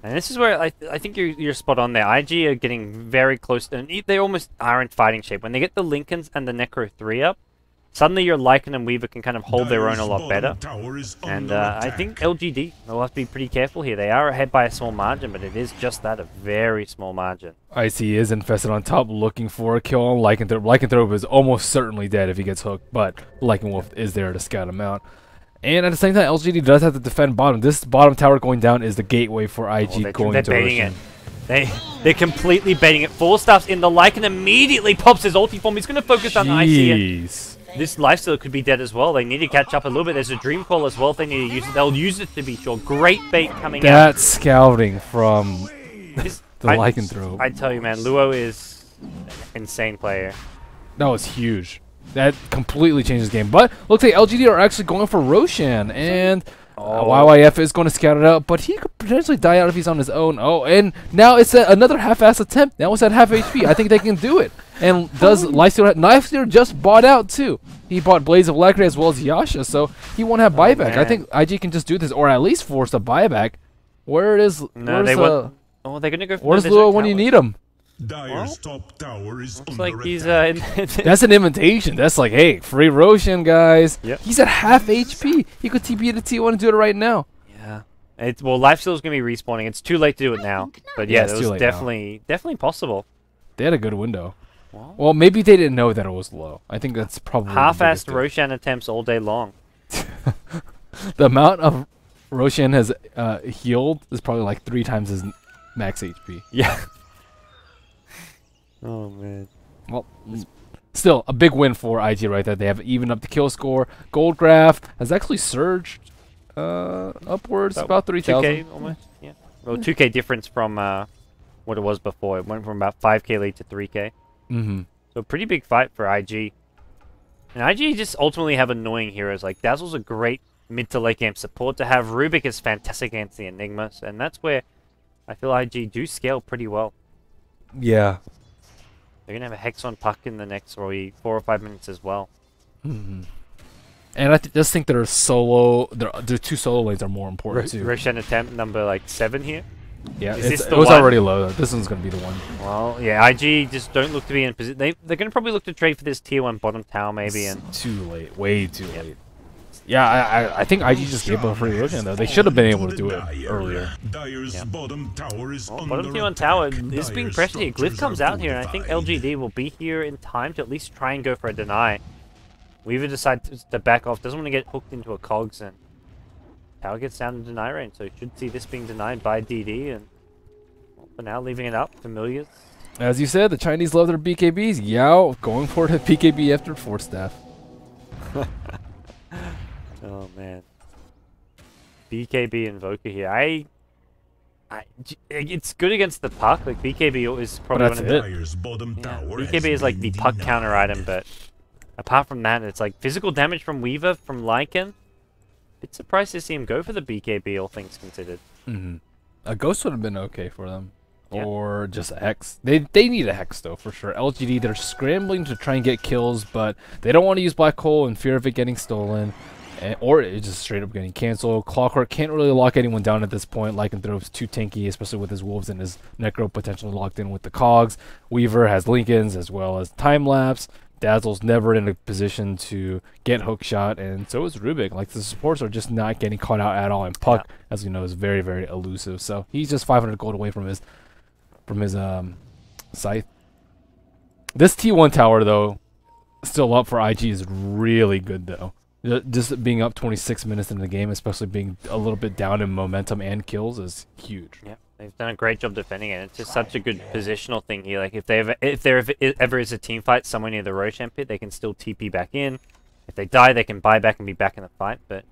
and this is where I think you're spot on there. IG are getting very close, and they almost are in fighting shape. When they get the Lincolns and the Necro 3 up, suddenly your Lycan and Weaver can kind of hold their own a lot better. And I think LGD will have to be pretty careful here. They are ahead by a small margin, but it is just that, a very small margin. IC is infested on top, looking for a kill on Lycanthrope. Lycanthrope is almost certainly dead if he gets hooked, but Lycan Wolf is there to scout him out. And at the same time, LGD does have to defend bottom. This bottom tower going down is the gateway for IG going to baiting it. They're completely baiting it. 4-staffs in the Lycan immediately pops his ulti form. He's going to focus on IC. And this Lifestealer could be dead as well. They need to catch up a little bit. There's a Dream Call as well if they need to use it. They'll use it to be sure. Great bait coming out. That scouting from the Lycanthrope. I tell you, man, Luo is an insane player. That was huge. That completely changed the game. But looks like LGD are actually going for Roshan. And YYF is going to scout it out. But he could potentially die out if he's on his own. Oh, and now it's another half-ass attempt. Now it's at half HP. I think they can do it. And does Lifestealer just bought out too? He bought Blaze of Lacquer as well as Yasha, so he won't have buyback. I think IG can just do this, or at least force a buyback. Where it is? No, they won't. Oh, they're gonna go. Where's Luo when you need him? Dire's top tower is looks like he's That's an invitation. That's like, hey, free Roshan, guys. Yep. He's at half HP. He could TP to T1 and do it right now. Yeah. Well, Lifestealer's gonna be respawning. It's too late to do it now. But yeah, it was definitely possible. They had a good window. Well, maybe they didn't know that it was low. I think that's probably half-assed Roshan attempts all day long. The amount of Roshan has healed is probably like 3 times his max HP. Yeah. Oh man. Well, still a big win for IG right there. They have even up the kill score. Goldgraph has actually surged upwards about 3,000. 2K almost. Yeah. Well, 2K difference from what it was before. It went from about 5K lead to 3K. Mm-hmm. So pretty big fight for IG. And IG just ultimately have annoying heroes. Like Dazzle's a great mid to late game support to have. Rubik is fantastic against the Enigmas, and that's where I feel IG do scale pretty well. Yeah. They're gonna have a Hex on Puck in the next probably 4 or 5 minutes as well. Mm-hmm. And I just think their solo, their two solo lanes are more important too. Roshan attempt number like 7 here. Yeah, Is this it the was one? already low. This one's gonna be the one. Well, yeah, IG just don't look to be in position. They're gonna probably look to trade for this tier 1 bottom tower maybe, and It's too late, way too late. Yeah, I think IG just gave up a free Roshan though. They should have been able to do it earlier. Dyer's bottom tower is well, under bottom tier 1 attack. tower is being Dyer's pressured here. Glyph structures comes are out here, and I think fortified. LGD will be here in time to at least try and go for a deny. Weaver decides to back off, doesn't want to get hooked into a cogs, and tower gets down to deny range, so should see this being denied by DD, and well, for now leaving it up. Familiars. As you said, the Chinese love their BKBs. Yao going for the BKB after 4 staff. Oh man. BKB Invoker here. It's good against the puck. Like BKB is probably that's one of the Dyer's bottom tower BKB has is like the been puck denied. counter item, but apart from that, it's like physical damage from Weaver, from Lycan. Bit surprised to see him go for the BKB, all things considered. Mm-hmm. A ghost would have been okay for them. Yeah. Or just a hex. They need a hex though for sure. LGD, they're scrambling to try and get kills, but they don't want to use black hole in fear of it getting stolen, or it just straight up getting canceled. Clockwork can't really lock anyone down at this point. Lycanthrope's too tanky, especially with his wolves and his necro potentially locked in with the cogs. Weaver has Lincolns as well as time lapse. Dazzle's never in a position to get hook shot, and so is Rubik. Like the supports are just not getting caught out at all. And Puck, as you know, is very, very elusive. So he's just 500 gold away from his scythe. This T1 tower though, still up for IG is really good though. Just being up 26 minutes in the game, especially being a little bit down in momentum and kills, is huge. Yeah, they've done a great job defending it. It's just such a good positional thing here. Like if there ever is a team fight somewhere near the Roshan pit, they can still TP back in. If they die, they can buy back and be back in the fight. But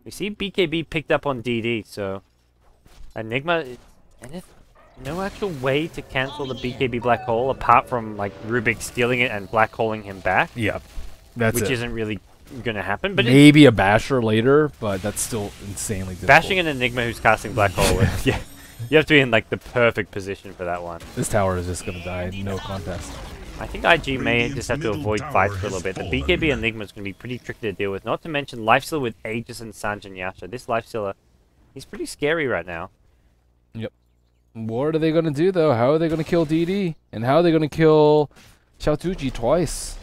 we see BKB picked up on DD, so Enigma, and if no actual way to cancel the BKB black hole apart from like Rubik stealing it and black holing him back. Yeah, that's which it. isn't really going to happen. But Maybe a basher later, but that's still insanely difficult. bashing an Enigma who's casting black hole, yeah, you have to be in like the perfect position for that one. This tower is just gonna die, no contest. I think IG may just have to avoid fights for a little bit. The BKB Enigma is going to be pretty tricky to deal with. Not to mention Lifestealer with Aegis and Sanj and Yasha. This Lifestealer, he's pretty scary right now. Yep. What are they gonna do though? How are they gonna kill DD? And how are they gonna kill Xiaotuji twice?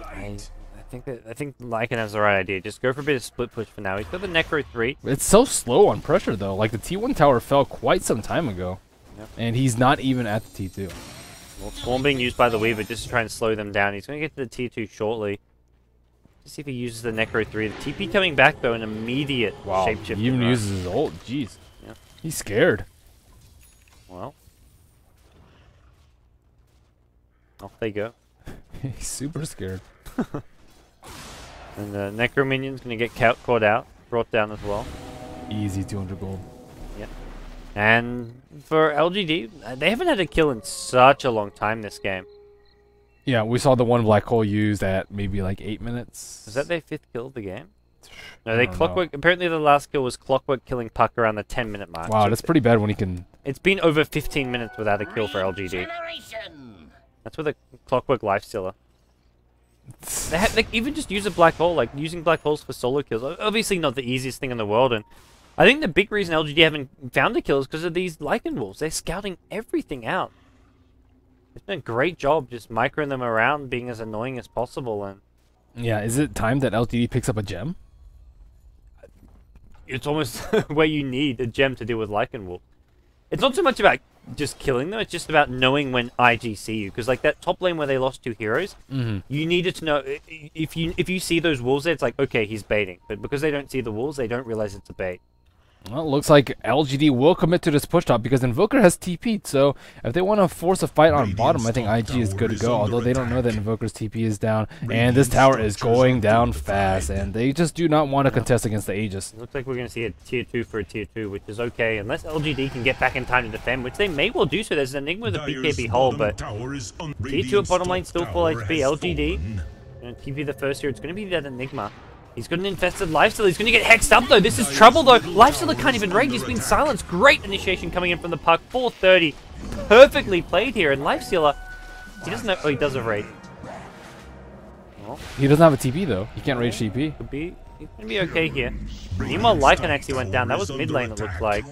I think Lycan has the right idea. Just go for a bit of split push for now. He's got the Necro 3. It's so slow on pressure though. Like the T1 tower fell quite some time ago. Yep. And he's not even at the T2. Well, Swarm being used by the Weaver just to try and slow them down. He's going to get to the T2 shortly. Let's see if he uses the Necro 3. The TP coming back though, an immediate shapeshift. He even uses his ult. Jeez. Yeah. He's scared. Well. Off they go. He's super scared. And the Necro minion's going to get caught out, brought down as well. Easy 200 gold. Yep. And for LGD, they haven't had a kill in such a long time this game. Yeah, we saw the one black hole used at maybe like 8 minutes. Is that their 5th kill of the game? No, I they don't Clockwork. Apparently, the last kill was Clockwork killing Puck around the 10-minute mark. Wow, So that's pretty bad when he can. It's been over 15 minutes without a kill for LGD. That's with a Clockwork Lifestealer. They even just use a black hole, like using black holes for solo kills. Obviously, not the easiest thing in the world, and I think the big reason LGD haven't found the kills is because of these Lycan wolves. They're scouting everything out. It's been a great job just microing them around, being as annoying as possible, and Yeah, is it time that LGD picks up a gem? it's almost where you need a gem to deal with Lycan wolf. It's not so much about just killing them, it's just about knowing when IG see you. Because like that top lane where they lost 2 heroes, you needed to know, if you see those wolves there, it's like, okay, he's baiting. But because they don't see the wolves, they don't realize it's a bait. Well, it looks like LGD will commit to this push top because Invoker has TP'd. So if they want to force a fight on bottom, I think IG is good to go. Although they don't know that Invoker's TP is down. And this tower is going down fast. And they just do not want to contest against the Aegis. Looks like we're going to see a tier 2 for a tier 2, which is okay. Unless LGD can get back in time to defend, which they may well do so. There's an Enigma with a BKB hole, but tier 2 at bottom lane still full HP. LGD going to TP the first here. It's going to be that Enigma. He's got an infested Lifestealer. He's going to get hexed up, though. This is trouble, though. Lifestealer can't even raid. He's been silenced. Great initiation coming in from the puck. 430. Perfectly played here. And Lifestealer, he doesn't know. Oh, he does have raid. Well, he doesn't have a TP, though. He can't rage TP. Could be. He's going to be okay here. Meanwhile, Lycan actually went down. That was mid lane, it looks like.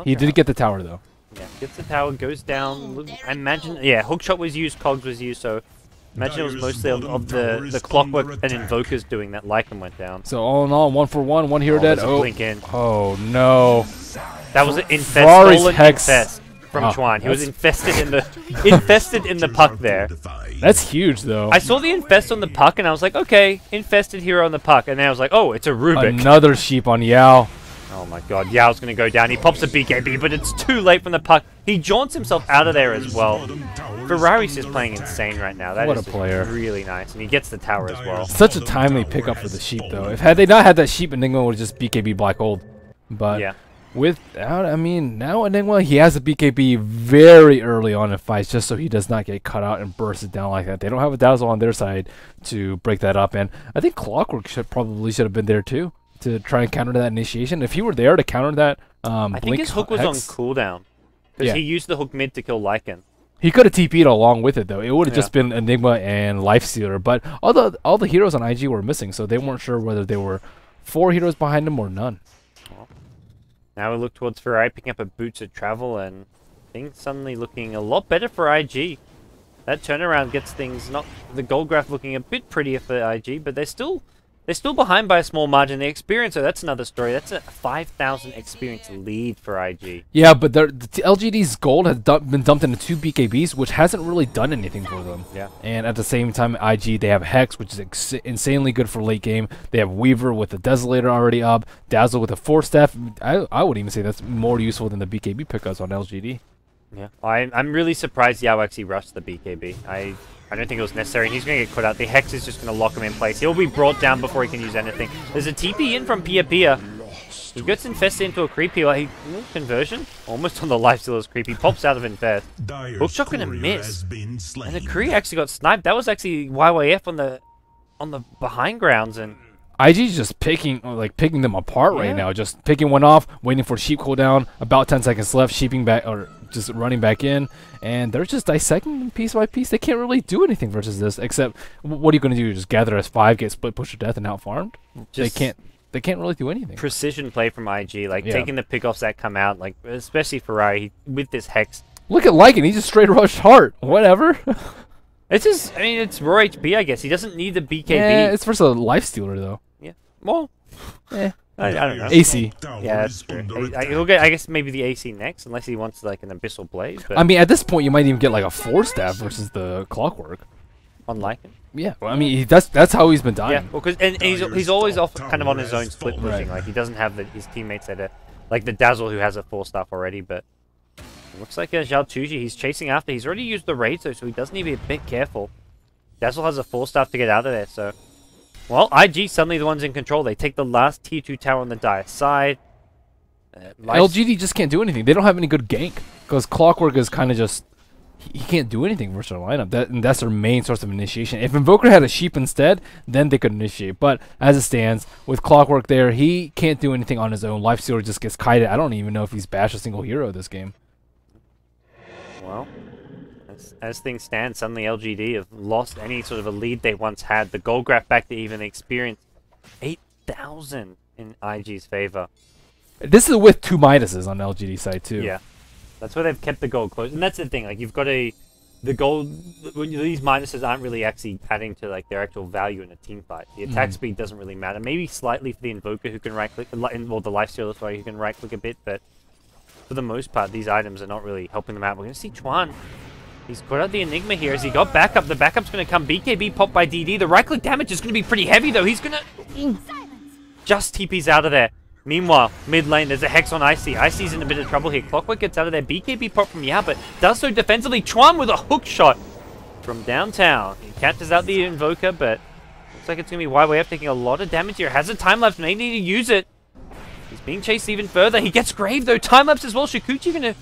He did get the tower, though. Yeah, gets the tower, goes down. I imagine, yeah, hookshot was used, cogs was used, so imagine it was mostly of the clockwork and invokers doing that. Lycan went down. So all in all, 1 for 1, 1 hero dead. Oh, blink in. Oh no! That was an Ferrari's hex infest from Chuan. He was infested in the puck there. That's huge, though. I saw the infest on the puck, and I was like, okay, infested hero on the puck, and then I was like, oh, it's a Rubik. Another sheep on Yao. Oh my god, Yao's going to go down. He pops a BKB, but it's too late from the puck. He jaunts himself out of there as well. Ferrari's just playing insane right now. That what is a player. Really nice, and he gets the tower as well. Such a timely pickup for the sheep, though. If had they not had that sheep, Enigma would just BKB black hold. But yeah. Without, I mean, now Enigma, he has a BKB very early on in fights just so he does not get cut out and bursted down like that. They don't have a Dazzle on their side to break that up, and I think Clockwork should have been there too to try and counter that initiation. If he were there to counter that, I think his hook was on cooldown because he used the hook mid to kill Lycan. He could have TP'd along with it though. It would have just been Enigma and Lifestealer, but all the heroes on IG were missing, so they weren't sure whether they were 4 heroes behind him or none. Now we look towards Ferrari picking up a Boots of Travel, and things suddenly looking a lot better for IG. That turnaround gets things not the gold graph looking a bit prettier for IG, but they're still behind by a small margin. The experience, so that's another story. That's a 5,000 experience lead for IG. Yeah, but the LGD's gold has been dumped into 2 BKBs, which hasn't really done anything for them. Yeah. And at the same time, IG, they have Hex, which is insanely good for late game. They have Weaver with the Desolator already up, Dazzle with a Force Staff. I would even say that's more useful than the BKB pickups on LGD. Yeah. I'm really surprised Yao actually rushed the BKB. I don't think it was necessary, and he's going to get caught out. The Hex is just going to lock him in place. He'll be brought down before he can use anything. There's a TP in from Pia Pia. He gets infested into a creep healer. Conversion? Almost on the Lifestealer's creep. He pops out of infest. Hookshot going to miss. And the Kree actually got sniped. That was actually YYF on the behind grounds, and IG's just picking them apart right now. Just picking one off, waiting for sheep cooldown. About 10 seconds left. Sheeping back, or just running back in, and they're just dissecting them piece by piece. They can't really do anything versus this, except what are you going to do? Just gather as 5, get split, push to death, and out farmed? They can't really do anything. Precision play from IG, taking the pickoffs that come out, especially Ferrari with this Hex. Look at Lycan, he just straight rushed Heart. Whatever. It's just, I mean, it's raw HP, I guess. He doesn't need the BKB. Yeah, it's versus a Lifestealer though. Yeah. Well, I don't know. AC. Yeah, that's true. He'll get, I guess, maybe the AC next, unless he wants an Abyssal Blade. But I mean, at this point, you might even get a Force Staff versus the Clockwork. On Lycan. Yeah, well, I mean, that's how he's been dying. Yeah, well, and he's always off kind of on his own split pushing. He doesn't have his teammates that are the Dazzle who has a Force Staff already. But it looks like Zhao Tuji, he's chasing after. He's already used the raid, so he does need to be a bit careful. Dazzle has a Force Staff to get out of there, so. Well, IG suddenly the ones in control. They take the last tier 2 tower on the Dire side. LGD just can't do anything. They don't have any good gank because Clockwork is kind of just he can't do anything versus their lineup. And that's their main source of initiation. If Invoker had a sheep instead, then they could initiate. But as it stands, with Clockwork there, he can't do anything on his own. Lifestealer just gets kited. I don't even know if he's bashed a single hero this game. Well, as things stand, suddenly LGD have lost any sort of a lead they once had. The gold graph back to even experience 8,000 in IG's favor. This is with 2 Midases on LGD side too. Yeah, that's where they've kept the gold close, and that's the thing. You've got the gold. When these Midases aren't really actually adding to their actual value in a team fight. The attack speed doesn't really matter. Maybe slightly for the Invoker who can right click, well the Lifestealer who can right click a bit, but for the most part, these items are not really helping them out. We're going to see Chuan. He's put out the Enigma here as he got backup. The backup's going to come. BKB popped by DD. The right-click damage is going to be pretty heavy, though. He's going to just TP's out of there. Meanwhile, mid lane, there's a Hex on Icy. Icy's in a bit of trouble here. Clockwork gets out of there. BKB pop from Yao, but does so defensively. Chuan with a hook shot from downtown. He catches out the Invoker, but looks like it's going to be YYF taking a lot of damage here. Has a time lapse, may need to use it. He's being chased even further. He gets Grave though. Time lapse as well. Shukuchi going to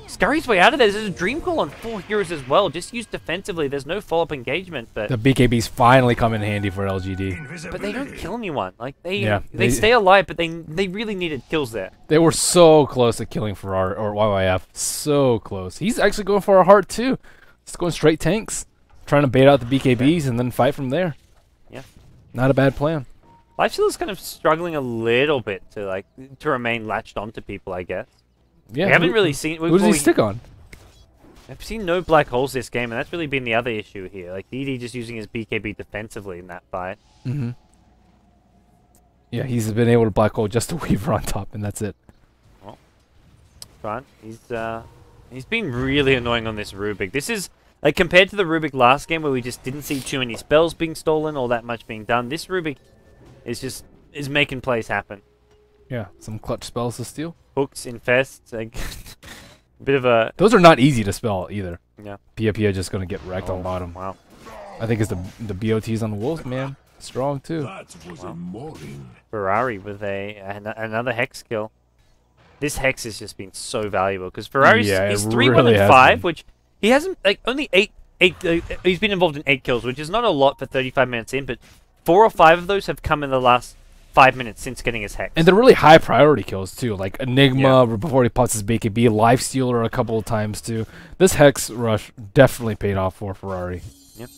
scurry his way out of there. There's a Dream Call on 4 heroes as well. Just used defensively. There's no follow-up engagement, but The BKB's finally come in handy for LGD. but they don't kill anyone. Like they stay alive, but they really needed kills there. They were so close to killing Ferrari or YYF. So close. He's actually going for a heart too. Just going straight tanks. Trying to bait out the BKBs and then fight from there. Yeah. Not a bad plan. Lifesteal is kind of struggling a little bit to remain latched onto people, I guess. Yeah. We haven't really seen. Who does he stick on? I've seen no black holes this game, and that's really been the other issue here. Like DD just using his BKB defensively in that fight. Mm-hmm. Yeah, he's been able to black hole just a Weaver on top, and that's it. Well, fine. He's been really annoying on this Rubik. This is like compared to the Rubik last game where we just didn't see too many spells being stolen or that much being done. This Rubik is making plays happen. Yeah, some clutch spells to steal. Hooks, infest, like a bit of a. Those are not easy to spell either. Yeah. Pia just gonna get wrecked on bottom. Wow. I think it's the BOTs on the Wolf, man. Strong too. That was a morning. Ferrari with another Hex kill. This Hex has just been so valuable because Ferrari's he's 3-1-5, which he hasn't only eight. He's been involved in 8 kills, which is not a lot for 35 minutes in, but 4 or 5 of those have come in the last 5 minutes since getting his Hex. And they're really high priority kills too, like Enigma before he pops his BKB, Lifestealer a couple of times too. This Hex rush definitely paid off for Ferrari. Yep,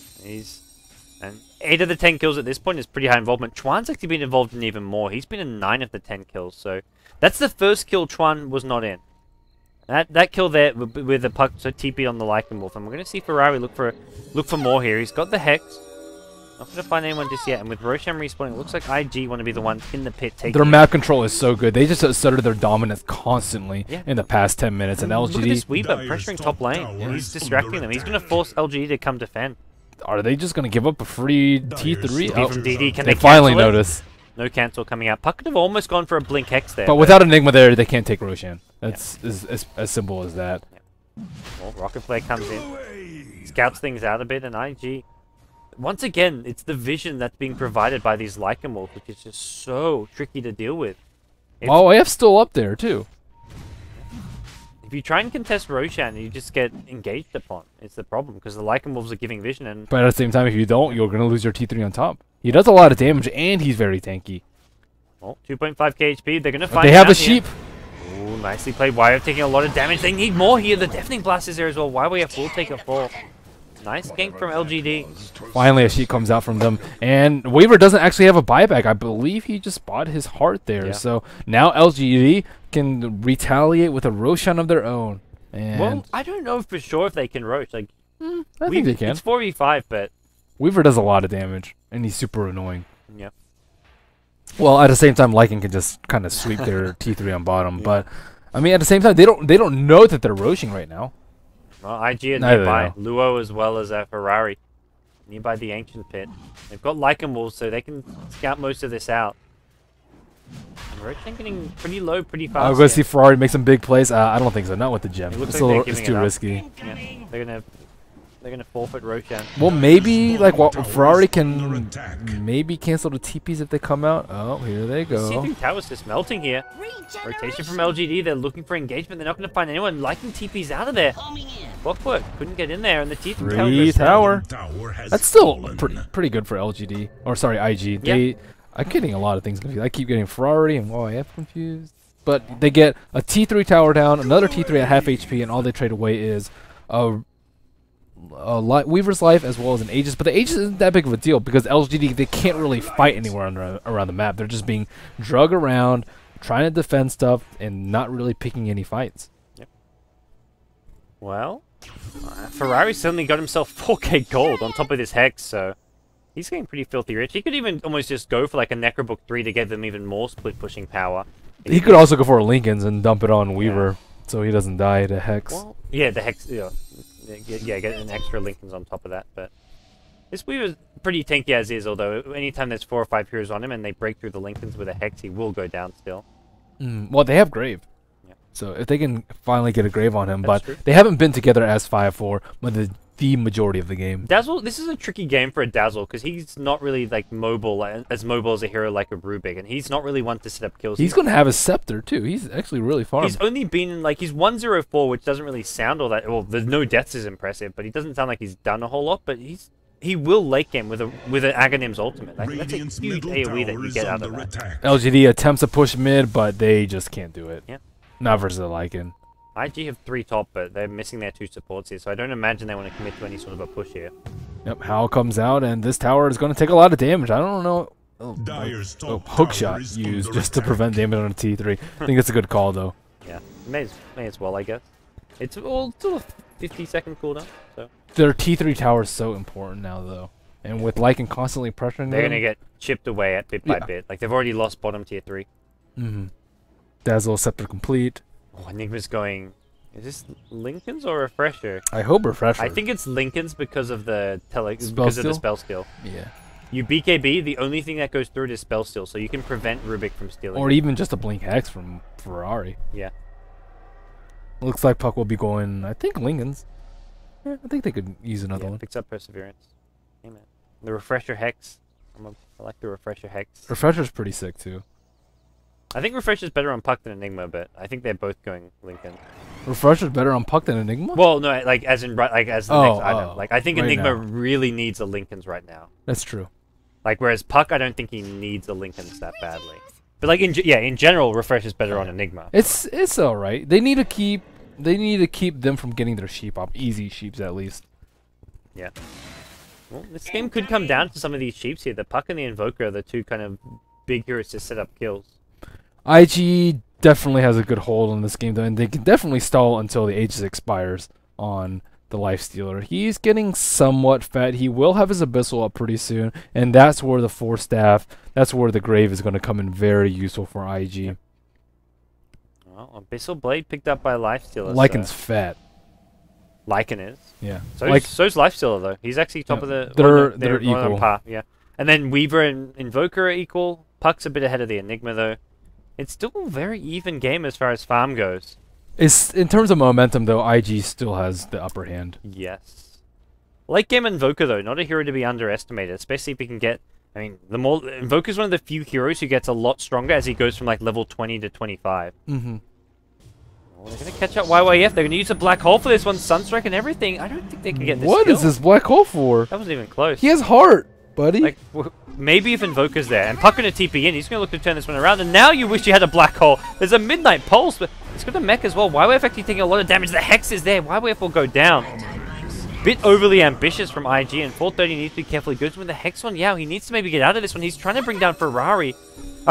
and 8 of the 10 kills at this point is pretty high involvement. Chuan's actually been involved in even more. He's been in 9 of the 10 kills, so that's the first kill Chuan was not in. That kill there with the puck so TP on the Lycan Wolf, and we're going to see Ferrari look for more here. He's got the Hex. Not going to find anyone just yet, and with Roshan respawning, it looks like IG want to be the ones in the pit taking. Their map control is so good. They just asserted their dominance constantly in the past 10 minutes, and LGD... Look at this Weaver pressuring top lane. He's distracting them. He's going to force LGD to come defend. Are they just going to give up a free T3? Oh, from DD. Can they they finally cancel it? notice. No cancel coming out. Puck could have almost gone for a Blink Hex there. But without Enigma there, they can't take Roshan. That's as simple as that. Well, Rocket Flare comes in. Scouts things out a bit, and IG... Once again, it's the vision that's being provided by these Lycan Wolves, which is just so tricky to deal with. YYF's still up there, too. If you try and contest Roshan, you just get engaged upon. It's the problem, because the Lycan Wolves are giving vision, and... But at the same time, if you don't, you're going to lose your T3 on top. He does a lot of damage, and he's very tanky. Well, 2.5 KHP, they're going to find They have a sheep! Ooh, nicely played. YYF taking a lot of damage. They need more here. The Deafening Blast is there as well. YYF will take a fall. Nice gank from LGD. Finally, a sheep comes out from them, and Weaver doesn't actually have a buyback. I believe he just bought his heart there. Yeah. So now LGD can retaliate with a Roshan of their own. And Well, I don't know for sure if they can Rosh. Like, I think they can. It's 4v5, but Weaver does a lot of damage, and he's super annoying. yeah. Well, at the same time, Lycan can just kind of sweep their T3 on bottom. But I mean, at the same time, they don't know that they're Roshing right now. Well, IG are Neither nearby. Luo as well as Ferrari. Nearby the Ancient Pit. They've got Lycan Wolves, so they can scout most of this out. And Roshan getting pretty low pretty fast. I'll go see Ferrari make some big plays. I don't think so. Not with the gem. It looks It's, like they're it's giving too it up. risky. Yeah. They're gonna forfeit Roshan. Well, maybe like Ferrari can Under attack. maybe cancel the TPs if they come out. Oh, here they go. C3 Tower's just melting here. Rotation from LGD. They're looking for engagement. They're not going to find anyone. Liking TP's out of there. Clockwork couldn't get in there, and the T3 Tower Free goes down. tower. Tower has That's still fallen. pretty good for LGD. Or sorry, IG. Yeah. I'm getting a lot of things confused. I keep getting Ferrari and YF confused. But they get a T3 tower down, another T3 at half HP, and all they trade away is a Weaver's Life as well as an Aegis. But the Aegis isn't that big of a deal because LGD, they can't really fight anywhere around the map. They're just being drug around, trying to defend stuff, and not really picking any fights. Yep. Well, Ferrari suddenly got himself 4k gold on top of this Hex, so he's getting pretty filthy rich. He could even almost just go for like a Necrobook 3 to give them even more split pushing power. He could also go for a Lincoln's and dump it on Weaver so he doesn't die to Hex. Well, yeah, the Hex, get an extra Lincolns on top of that, but this Weaver's pretty tanky as is, although anytime there's 4 or 5 heroes on him and they break through the Lincolns with a Hex, he will go down still. Well, they have Grave. Yeah. So if they can finally get a Grave on him, That's but true. they haven't been together as 5 for the majority of the game. Dazzle, this is a tricky game for a Dazzle because he's not really like mobile, as mobile as a hero like a Rubik, and he's not really one to set up kills. He's going to have a Scepter too. He's actually really farm. He's only been like he's 104, which doesn't really sound all that. Well, the no deaths is impressive, but he doesn't sound like he's done a whole lot. But he will late game with an Aghanim's ultimate. Like, that's a Radiant's huge middle AoE that tower you is get out of under that. attack. LGD attempts to push mid, but they just can't do it. Yeah. Not versus the Lycan. IG have 3 top, but they're missing their 2 supports here, so I don't imagine they want to commit to any sort of a push here. Yep, Howl comes out, and this tower is going to take a lot of damage. I don't know. Dyer's top Hook tower shot is used under just to attack. prevent damage on a T3. I think that's a good call, though. Yeah, may as well, I guess. It's still a 50-second cooldown, so Their T3 tower is so important now, though. And with Lycan constantly pressuring they're them. gonna get chipped away at bit by Yeah. bit. Like they've already lost bottom tier 3. Dazzle Scepter complete. Oh, Enigma's going. Is this Lincoln's or Refresher? I hope Refresher. I think it's Lincoln's because of the Spell because of the steal? spell steal. Yeah. You BKB, the only thing that goes through it is spell steal, so you can prevent Rubik from stealing. Or it. even just a Blink Hex from Ferrari. Yeah. Looks like Puck will be going, I think, Lincoln's. Yeah, I think they could use another Yeah, one. picks up Perseverance. Hey, man. The Refresher Hex. I like the Refresher Hex. Refresher's pretty sick, too. I think Refresher's better on Puck than Enigma, but I think they're both going Lincoln. Refresher's better on Puck than Enigma? Well, no, like as in the next item. Like I think right Enigma now. really needs a Lincoln's right now. That's true. Like whereas Puck, I don't think he needs a Lincoln's that badly. But like in general, Refresher's better on Enigma. It's all right. They need to keep them from getting their sheep off. Easy sheeps, at least. Yeah. Well, this game could come down to some of these sheeps here. The Puck and the Invoker are the 2 kind of big heroes to set up kills. IG definitely has a good hold on this game, though, and they can definitely stall until the Aegis expires on the Lifestealer. He's getting somewhat fat. He will have his Abyssal up pretty soon, and that's where the 4 staff, that's where the Grave is going to come in very useful for IG. Well, Abyssal Blade picked up by Lifestealer. Lycan's fat. Lycan is. Yeah. So's Lifestealer though. He's actually top Yeah, of the. they're on equal. par, yeah. And then Weaver and Invoker are equal. Puck's a bit ahead of the Enigma though. It's still a very even game as far as farm goes. It's, in terms of momentum, though, IG still has the upper hand. Yes. Late game Invoker though, not a hero to be underestimated, especially if he can get. I mean, Invoker's one of the few heroes who gets a lot stronger as he goes from like level 20 to 25. Mm-hmm. Oh, they're gonna catch up YYF. They're gonna use a black hole for this one, Sunstrike and everything. I don't think they can get this. What is kill. this black hole for? That wasn't even close. He has heart, buddy. Like, maybe if Invoker's there, and Puck gonna TP in, he's gonna look to turn this one around, and now you wish you had a black hole. There's a Midnight Pulse, but it's got a mech as well. YYF actually taking a lot of damage. The Hex is there. YYF will go down. Bit overly ambitious from IG, and 430 needs to be careful. He goes with the Hex one. Yeah, he needs to maybe get out of this one. He's trying to bring down Ferrari.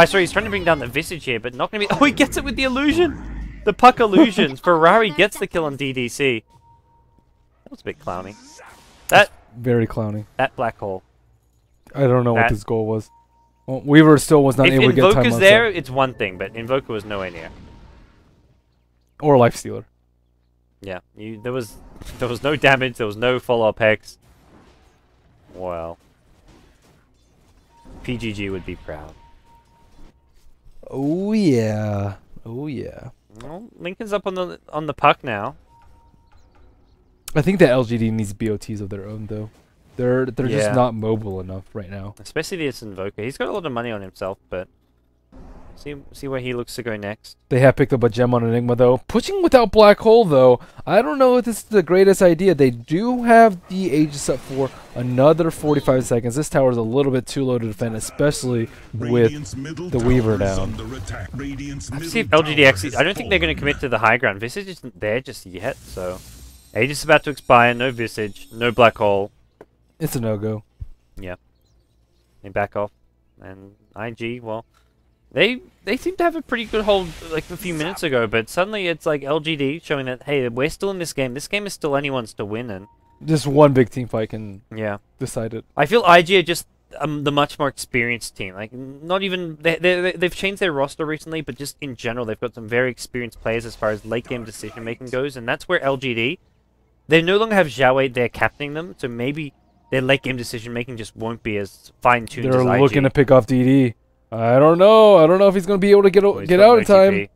Sorry, he's trying to bring down the Visage here, but not gonna be. Oh, he gets it with the illusion. The Puck illusions. Ferrari gets the kill on DDC. That was a bit clowny. That Very clowny. that black hole. I don't know what That- his goal was. Well, Weaver still was not If able to get time Invoker's on there, set. it's one thing, but Invoker was nowhere near. Or Lifestealer. Yeah, there was no damage, there was no follow-up hex. Well, PGG would be proud. Oh yeah. Oh yeah. Well, Lincoln's up on the Puck now. I think that LGD needs BOTs of their own, though. They're Yeah. just not mobile enough right now. Especially this Invoker. He's got a lot of money on himself, but see where he looks to go next. They have picked up a gem on Enigma, though. Pushing without Black Hole, though, I don't know if this is the greatest idea. They do have the Aegis up for another 45 seconds. This tower is a little bit too low to defend, especially with the Weaver down. Let's see if LGD actually. I don't think they're going to commit to the high ground. Visage isn't there just yet, so Aegis is about to expire. No Visage, no Black Hole. It's a no-go. Yeah. They back off. And IG, well, they seem to have a pretty good hold like a few minutes ago, but suddenly it's like LGD showing that, hey, we're still in this game. This game is still anyone's to win, and Just one big team fight can yeah. decide it. I feel IG are just the much more experienced team. Like, not even... They've changed their roster recently, but just in general, they've got some very experienced players as far as late-game decision-making goes, and that's where LGD... They no longer have Xiaowei there captaining them, so maybe their late-game decision-making just won't be as fine-tuned as They're IG. looking to pick off DD. I don't know. I don't know if he's going to be able to get out in time. TP.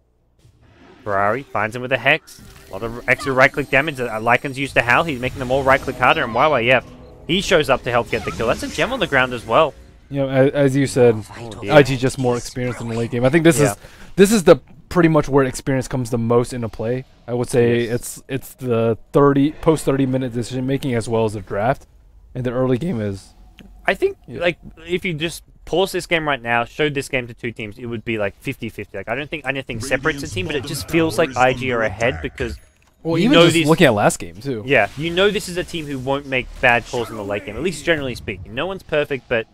Ferrari finds him with a Hex. A lot of extra right-click damage that Lycan's used to Hal. He's making them all right-click harder, and YYF, he shows up to help get the kill. That's a gem on the ground as well. You know, as you said, IG just more experienced in the late game. I think this is the pretty much where experience comes the most into play. I would say it's the post 30-minute decision making as well as the draft, and the early game is. I think like if you just pause this game right now, showed this game to two teams, it would be like 50-50. Like I don't think anything separates the team, but it just feels like IG are ahead because. Well, even just looking at last game too. Yeah, you know this is a team who won't make bad calls in the late game. At least generally speaking, no one's perfect, but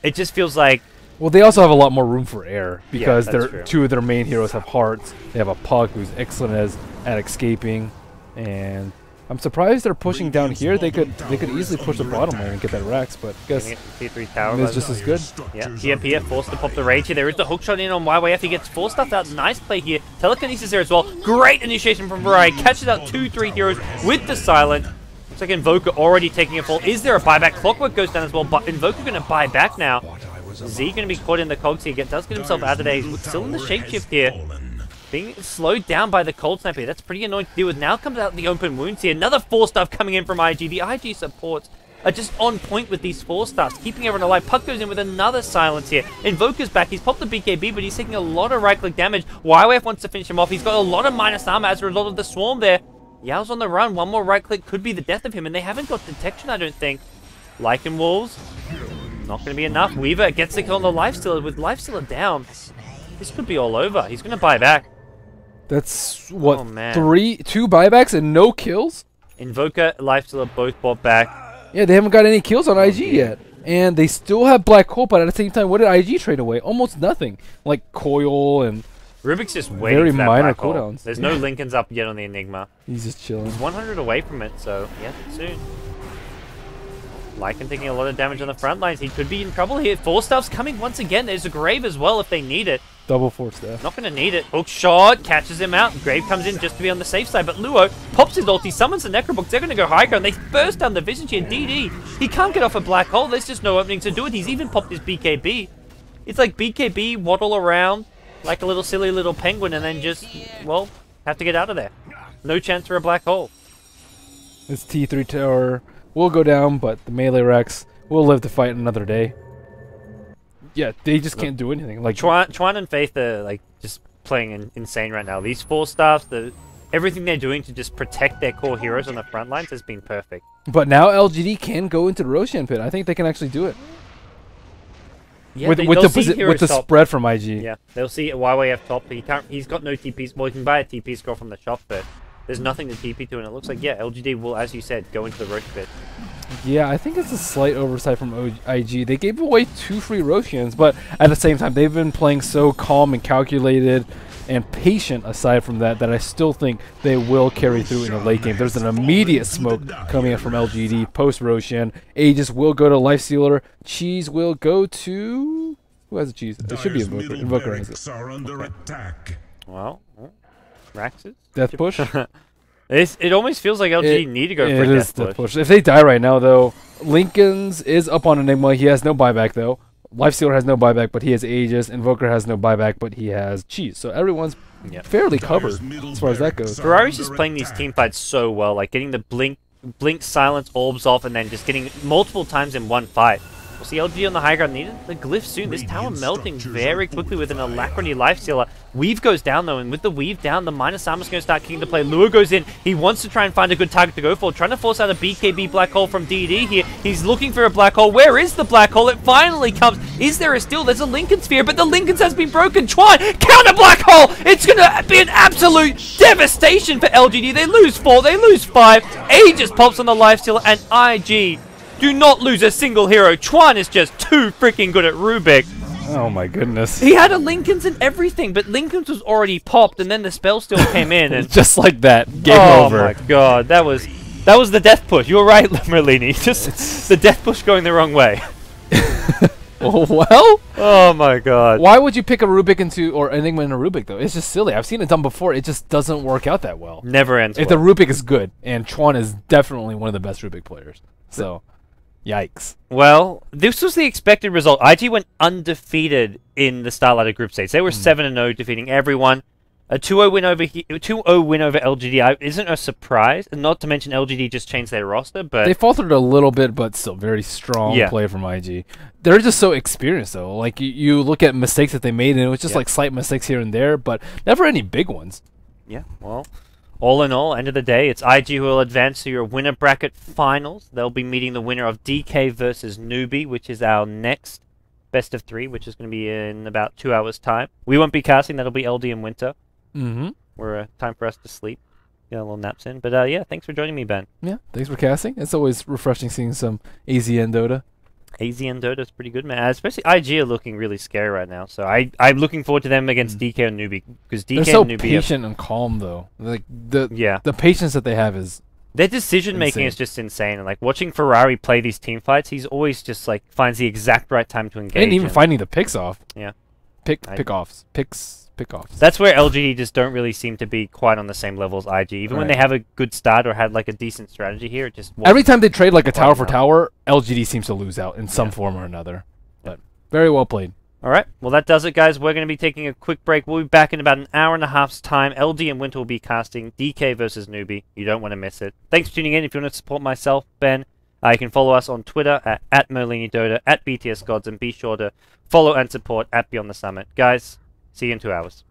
it just feels like. Well, they also have a lot more room for error because true. Two of their main heroes have hearts. They have a Pug who's excellent at escaping, and I'm surprised they're pushing down here. They could easily push the bottom lane and get that Rex, but I guess T3 tower is just as good. Yeah, TMP forced to pop the rage here. There is the hook shot in on YYF. He gets 4 stuff out. Nice play here. Telekinesis there as well. Great initiation from Varai. Catches out 2-3 heroes with the silent. Looks like Invoker already taking a fall. Is there a buyback? Clockwork goes down as well, but Invoker going to buy back now. Z going to be caught in the cogs here. Does get himself out of there. He's still in the shapeshift here. Being slowed down by the cold snap here. That's pretty annoying to deal with. Now comes out the open wounds here. Another 4-stuff coming in from IG. The IG supports are just on point with these 4-stuffs, keeping everyone alive. Puck goes in with another silence here. Invoker's back. He's popped the BKB, but he's taking a lot of right-click damage. YWF wants to finish him off. He's got a lot of minus armor as a result of the swarm there. Yao's on the run. One more right-click could be the death of him, and they haven't got detection, I don't think. Lycan Wolves. Not going to be enough. Weaver gets the kill on the Lifestealer. With Lifestealer down, this could be all over. He's going to buy back. That's what, 2 buybacks and no kills? Invoker, Lifestealer both bought back. Yeah, they haven't got any kills on IG yet. And they still have Black Hole, but at the same time, what did IG trade away? Almost nothing. Like Coil and Rubik's just waiting very for that minor Black Hole. cooldowns. There's no Lincolns up yet on the Enigma. He's just chilling. He's 100 away from it, so yeah, soon. Lycan taking a lot of damage on the front lines. He could be in trouble here. 4-stuff's coming once again. There's a Grave as well if they need it. Double 4-stuff. Not going to need it. Hook shot catches him out. Grave comes in just to be on the safe side, but Luo pops his ulti, summons the Necrobox. They're going to go high ground. They burst down the vision here. DD, he can't get off a black hole. There's just no opening to do it. He's even popped his BKB. It's like BKB, waddle around like a little silly little penguin, and then just, well, have to get out of there. No chance for a black hole. This T3 tower will go down, but the melee Rex will live to fight another day. Yeah, they just can't do anything. Like Chuan and Faith are like just playing insane right now. These 4-stuffs, everything they're doing to just protect their core heroes on the front lines has been perfect. But now LGD can go into the Roshan pit. I think they can actually do it. Yeah, with the spread from IG. Yeah, they'll see YYF top. He's got no TPs. Well, he can buy a TP scroll from the shop, but there's nothing to TP to, and it looks like, yeah, LGD will, as you said, go into the Rosh pit. Yeah, I think it's a slight oversight from IG. They gave away 2 free Roshans, but at the same time, they've been playing so calm and calculated and patient aside from that I still think they will carry through in the late game. There's an immediate smoke coming in from LGD post-Roshan. Aegis will go to Lifestealer. Cheese will go to... Who has a Cheese? It should be Invoker. Invoker has it. Okay. Well, Raxes? Death push? It almost feels like LGD need to go for a death push. If they die right now, though, Lincoln's is up on Enigma. He has no buyback, though. Lifestealer has no buyback, but he has Aegis. Invoker has no buyback, but he has Cheese. So everyone's fairly covered as far as that goes. Ferrari's just playing these team fights so well, like getting the blink, silence, orbs off, and then just getting multiple times in one fight. We'll see LG on the high ground needed. The glyph soon. This tower melting very quickly with an Alacrity Lifestealer. Weave goes down though, and with the weave down, the minus armor's going to start kicking to play. Lure goes in. He wants to try and find a good target to go for. Trying to force out a BKB black hole from DD here. He's looking for a black hole. Where is the black hole? It finally comes. Is there a steal? There's a Lincoln Sphere, but the Lincoln's has been broken. Chuan, counter black hole! It's going to be an absolute devastation for LGD. They lose 4, they lose 5. Aegis pops on the Lifestealer, and IG do not lose a single hero. Chuan is just too freaking good at Rubik. Oh my goodness. He had a Lincoln's and everything, but Lincoln's was already popped, and then the spell still came in. And just like that, game over. Oh my god, that was the death push. You were right, Merlini. Just the death push going the wrong way. Well? Oh my god. Why would you pick a Rubik or Enigma in a Rubik, though? It's just silly. I've seen it done before. It just doesn't work out that well. Never ends If the Rubik is good, and Chuan is definitely one of the best Rubik players. So... Yikes. Well, this was the expected result. IG went undefeated in the Starladder group stage. They were 7-0, defeating everyone. A 2-0 win over 2-0 win over LGD isn't a surprise. And not to mention LGD just changed their roster, but They faltered a little bit, but still very strong play from IG. They're just so experienced, though. Like, you look at mistakes that they made, and it was just like slight mistakes here and there, but never any big ones. Yeah, well, all in all, end of the day, it's IG who will advance to your winner bracket finals. They'll be meeting the winner of DK versus Newbie, which is our next best of 3, which is going to be in about 2 hours' time. We won't be casting. That'll be LD and Winter. We're time for us to sleep. Get a little naps in. But yeah, thanks for joining me, Ben. Yeah, thanks for casting. It's always refreshing seeing some AZ and Dota. AZ and Dota is pretty good, man. Especially IG are looking really scary right now. So I'm looking forward to them against DK and Newbie, because DK They're so and Newbie patient and calm, though. Like the patience that they have is their decision making is just insane. And like watching Ferrari play these team fights, he's always just like finds the exact right time to engage. and even finding the picks off. Yeah, pickoffs. That's where LGD just don't really seem to be quite on the same level as IG. Even when they have a good start or had like a decent strategy here, it just every time they trade like a tower for tower, LGD seems to lose out in some form or another. But very well played. All right, well that does it, guys. We're going to be taking a quick break. We'll be back in about an hour and a half's time. LD and Winter will be casting DK versus Newbie. You don't want to miss it. Thanks for tuning in. If you want to support myself, Ben, you can follow us on Twitter at @MerliniDota, @BTSGods, and be sure to follow and support @BeyondTheSummit. Guys, see you in 2 hours.